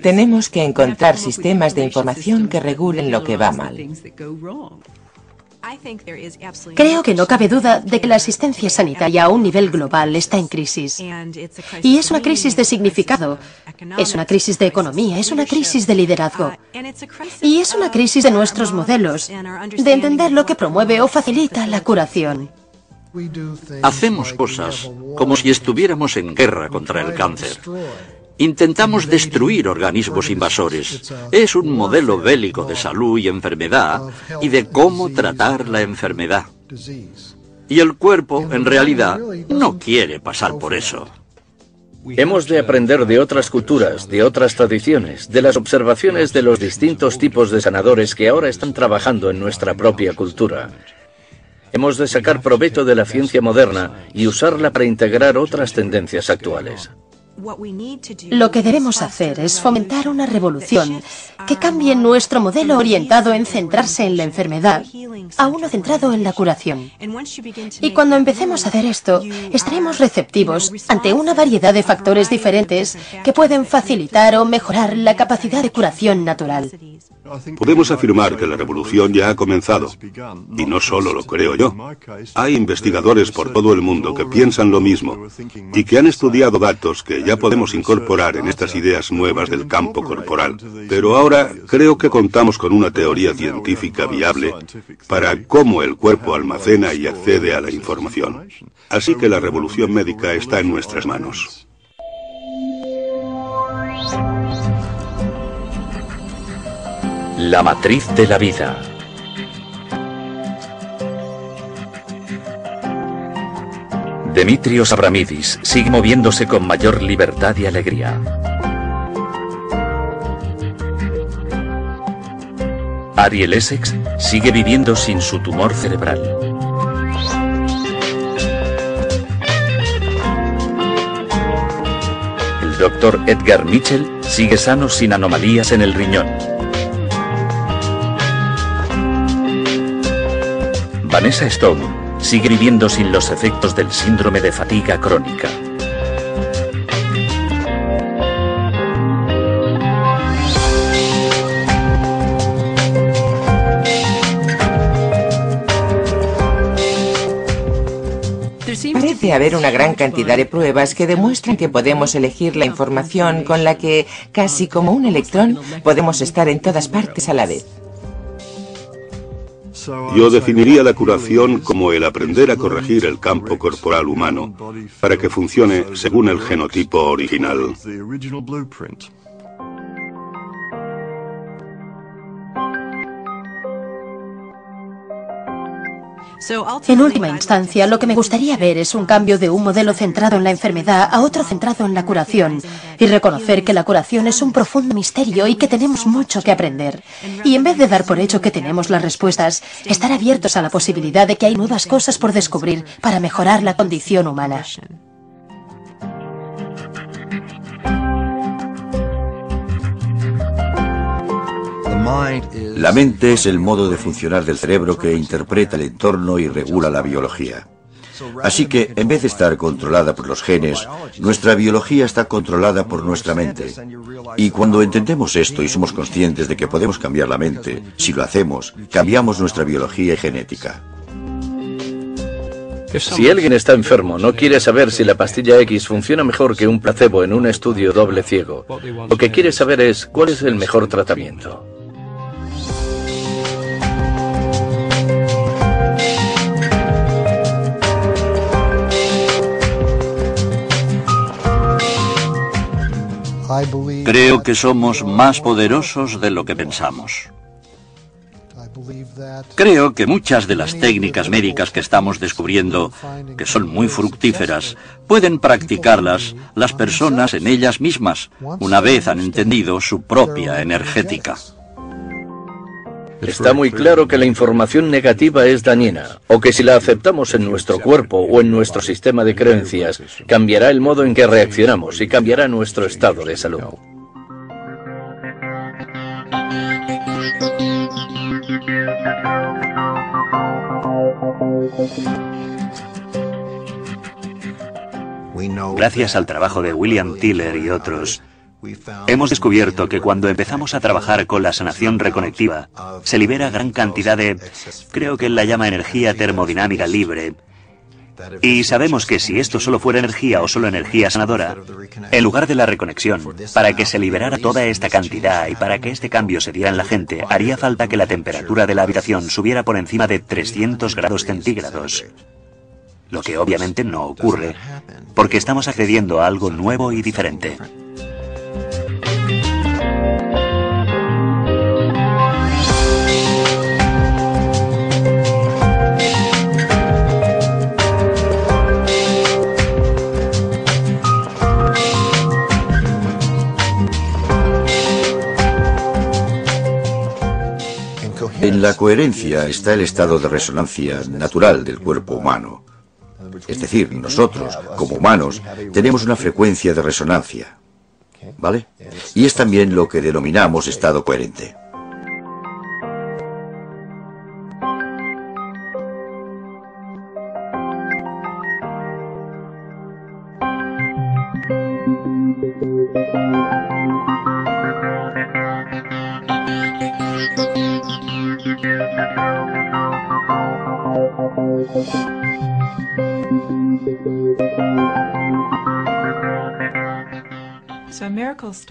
Tenemos que encontrar sistemas de información que regulen lo que va mal. Creo que no cabe duda de que la asistencia sanitaria a un nivel global está en crisis. Y es una crisis de significado, es una crisis de economía, es una crisis de liderazgo. Y es una crisis de nuestros modelos, de entender lo que promueve o facilita la curación. Hacemos cosas como si estuviéramos en guerra contra el cáncer. Intentamos destruir organismos invasores. Es un modelo bélico de salud y enfermedad y de cómo tratar la enfermedad. Y el cuerpo, en realidad, no quiere pasar por eso. Hemos de aprender de otras culturas, de otras tradiciones, de las observaciones de los distintos tipos de sanadores que ahora están trabajando en nuestra propia cultura. Hemos de sacar provecho de la ciencia moderna y usarla para integrar otras tendencias actuales. Lo que debemos hacer es fomentar una revolución que cambie nuestro modelo orientado en centrarse en la enfermedad a uno centrado en la curación. Y cuando empecemos a hacer esto, estaremos receptivos ante una variedad de factores diferentes que pueden facilitar o mejorar la capacidad de curación natural. Podemos afirmar que la revolución ya ha comenzado. Y no solo lo creo yo. Hay investigadores por todo el mundo que piensan lo mismo y que han estudiado datos que ya podemos incorporar en estas ideas nuevas del campo corporal. Pero ahora creo que contamos con una teoría científica viable para cómo el cuerpo almacena y accede a la información. Así que la revolución médica está en nuestras manos. La matriz de la vida. Demetrios Abramidis sigue moviéndose con mayor libertad y alegría. Ariel Essex sigue viviendo sin su tumor cerebral. Dr. Edgar Mitchell sigue sano sin anomalías en el riñón. Vanessa Stone sigue viviendo sin los efectos del síndrome de fatiga crónica. Parece haber una gran cantidad de pruebas que demuestran que podemos elegir la información con la que, casi como un electrón, podemos estar en todas partes a la vez. Yo definiría la curación como el aprender a corregir el campo corporal humano para que funcione según el genotipo original. En última instancia, lo que me gustaría ver es un cambio de un modelo centrado en la enfermedad a otro centrado en la curación, y reconocer que la curación es un profundo misterio y que tenemos mucho que aprender. Y en vez de dar por hecho que tenemos las respuestas, estar abiertos a la posibilidad de que hay nuevas cosas por descubrir para mejorar la condición humana. La mente es el modo de funcionar del cerebro que interpreta el entorno y regula la biología. Así que, en vez de estar controlada por los genes, nuestra biología está controlada por nuestra mente. Y cuando entendemos esto y somos conscientes de que podemos cambiar la mente, si lo hacemos, cambiamos nuestra biología y genética. Si alguien está enfermo, no quiere saber si la pastilla X funciona mejor que un placebo en un estudio doble ciego. Lo que quiere saber es cuál es el mejor tratamiento. Creo que somos más poderosos de lo que pensamos. Creo que muchas de las técnicas médicas que estamos descubriendo, que son muy fructíferas, pueden practicarlas las personas en ellas mismas, una vez han entendido su propia energética. Está muy claro que la información negativa es dañina, o que si la aceptamos en nuestro cuerpo o en nuestro sistema de creencias, cambiará el modo en que reaccionamos y cambiará nuestro estado de salud. Gracias al trabajo de William Tiller y otros, hemos descubierto que cuando empezamos a trabajar con la sanación reconectiva, se libera gran cantidad de, creo que él la llama energía termodinámica libre, y sabemos que si esto solo fuera energía o solo energía sanadora, en lugar de la reconexión, para que se liberara toda esta cantidad y para que este cambio se diera en la gente, haría falta que la temperatura de la habitación subiera por encima de 300 grados centígrados. Lo que obviamente no ocurre, porque estamos accediendo a algo nuevo y diferente. En la coherencia está el estado de resonancia natural del cuerpo humano. Es decir, nosotros, como humanos, tenemos una frecuencia de resonancia, ¿vale? Y es también lo que denominamos estado coherente.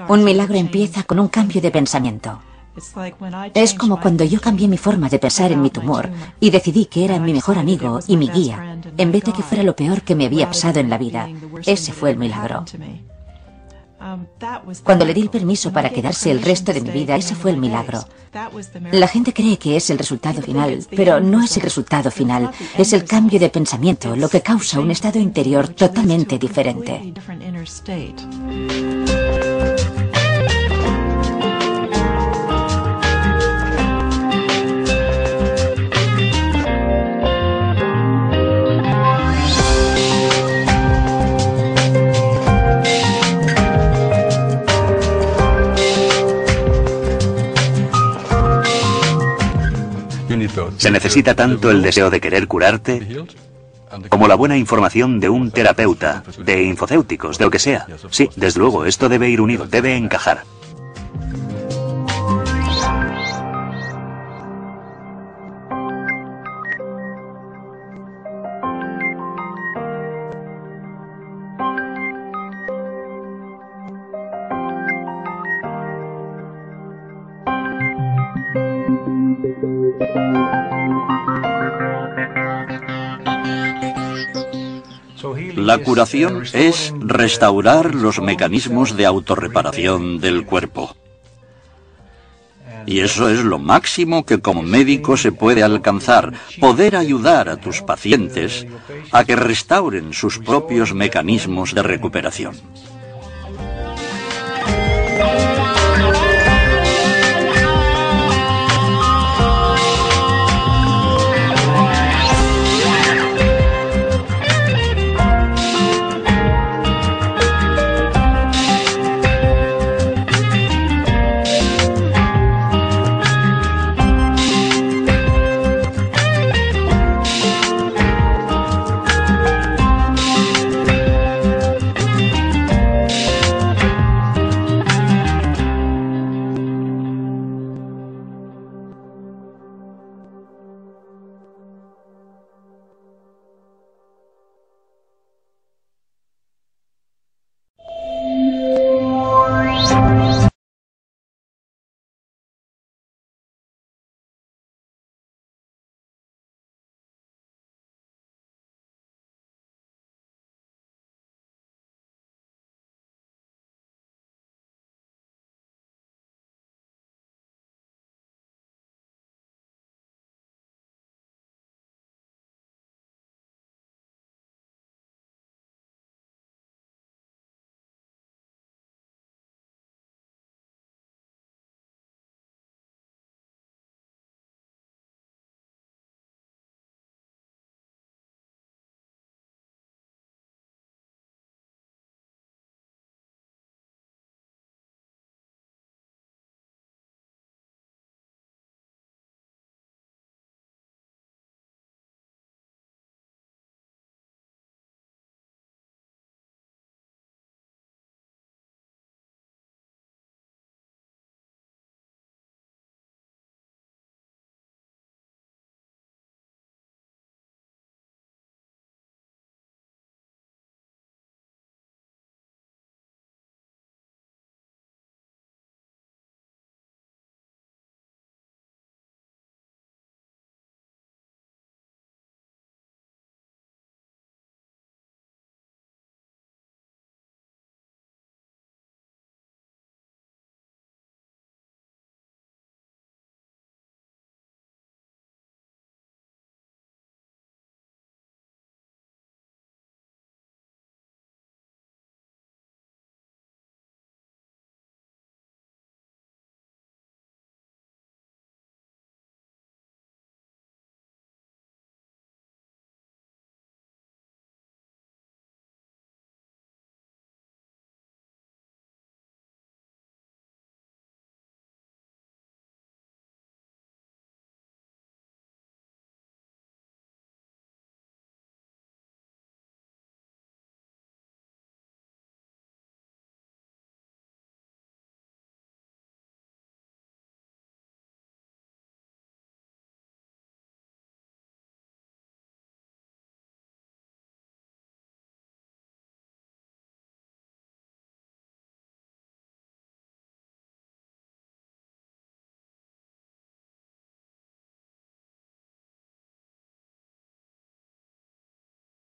Un milagro empieza con un cambio de pensamiento. Es como cuando yo cambié mi forma de pensar en mi tumor y decidí que era mi mejor amigo y mi guía, en vez de que fuera lo peor que me había pasado en la vida. Ese fue el milagro. Cuando le di el permiso para quedarse el resto de mi vida, ese fue el milagro. La gente cree que es el resultado final, pero no es el resultado final. Es el cambio de pensamiento lo que causa un estado interior totalmente diferente. Se necesita tanto el deseo de querer curarte como la buena información de un terapeuta, de infocéuticos, de lo que sea. Sí, desde luego, esto debe ir unido, debe encajar. La curación es restaurar los mecanismos de autorreparación del cuerpo. Y eso es lo máximo que como médico se puede alcanzar, poder ayudar a tus pacientes a que restauren sus propios mecanismos de recuperación.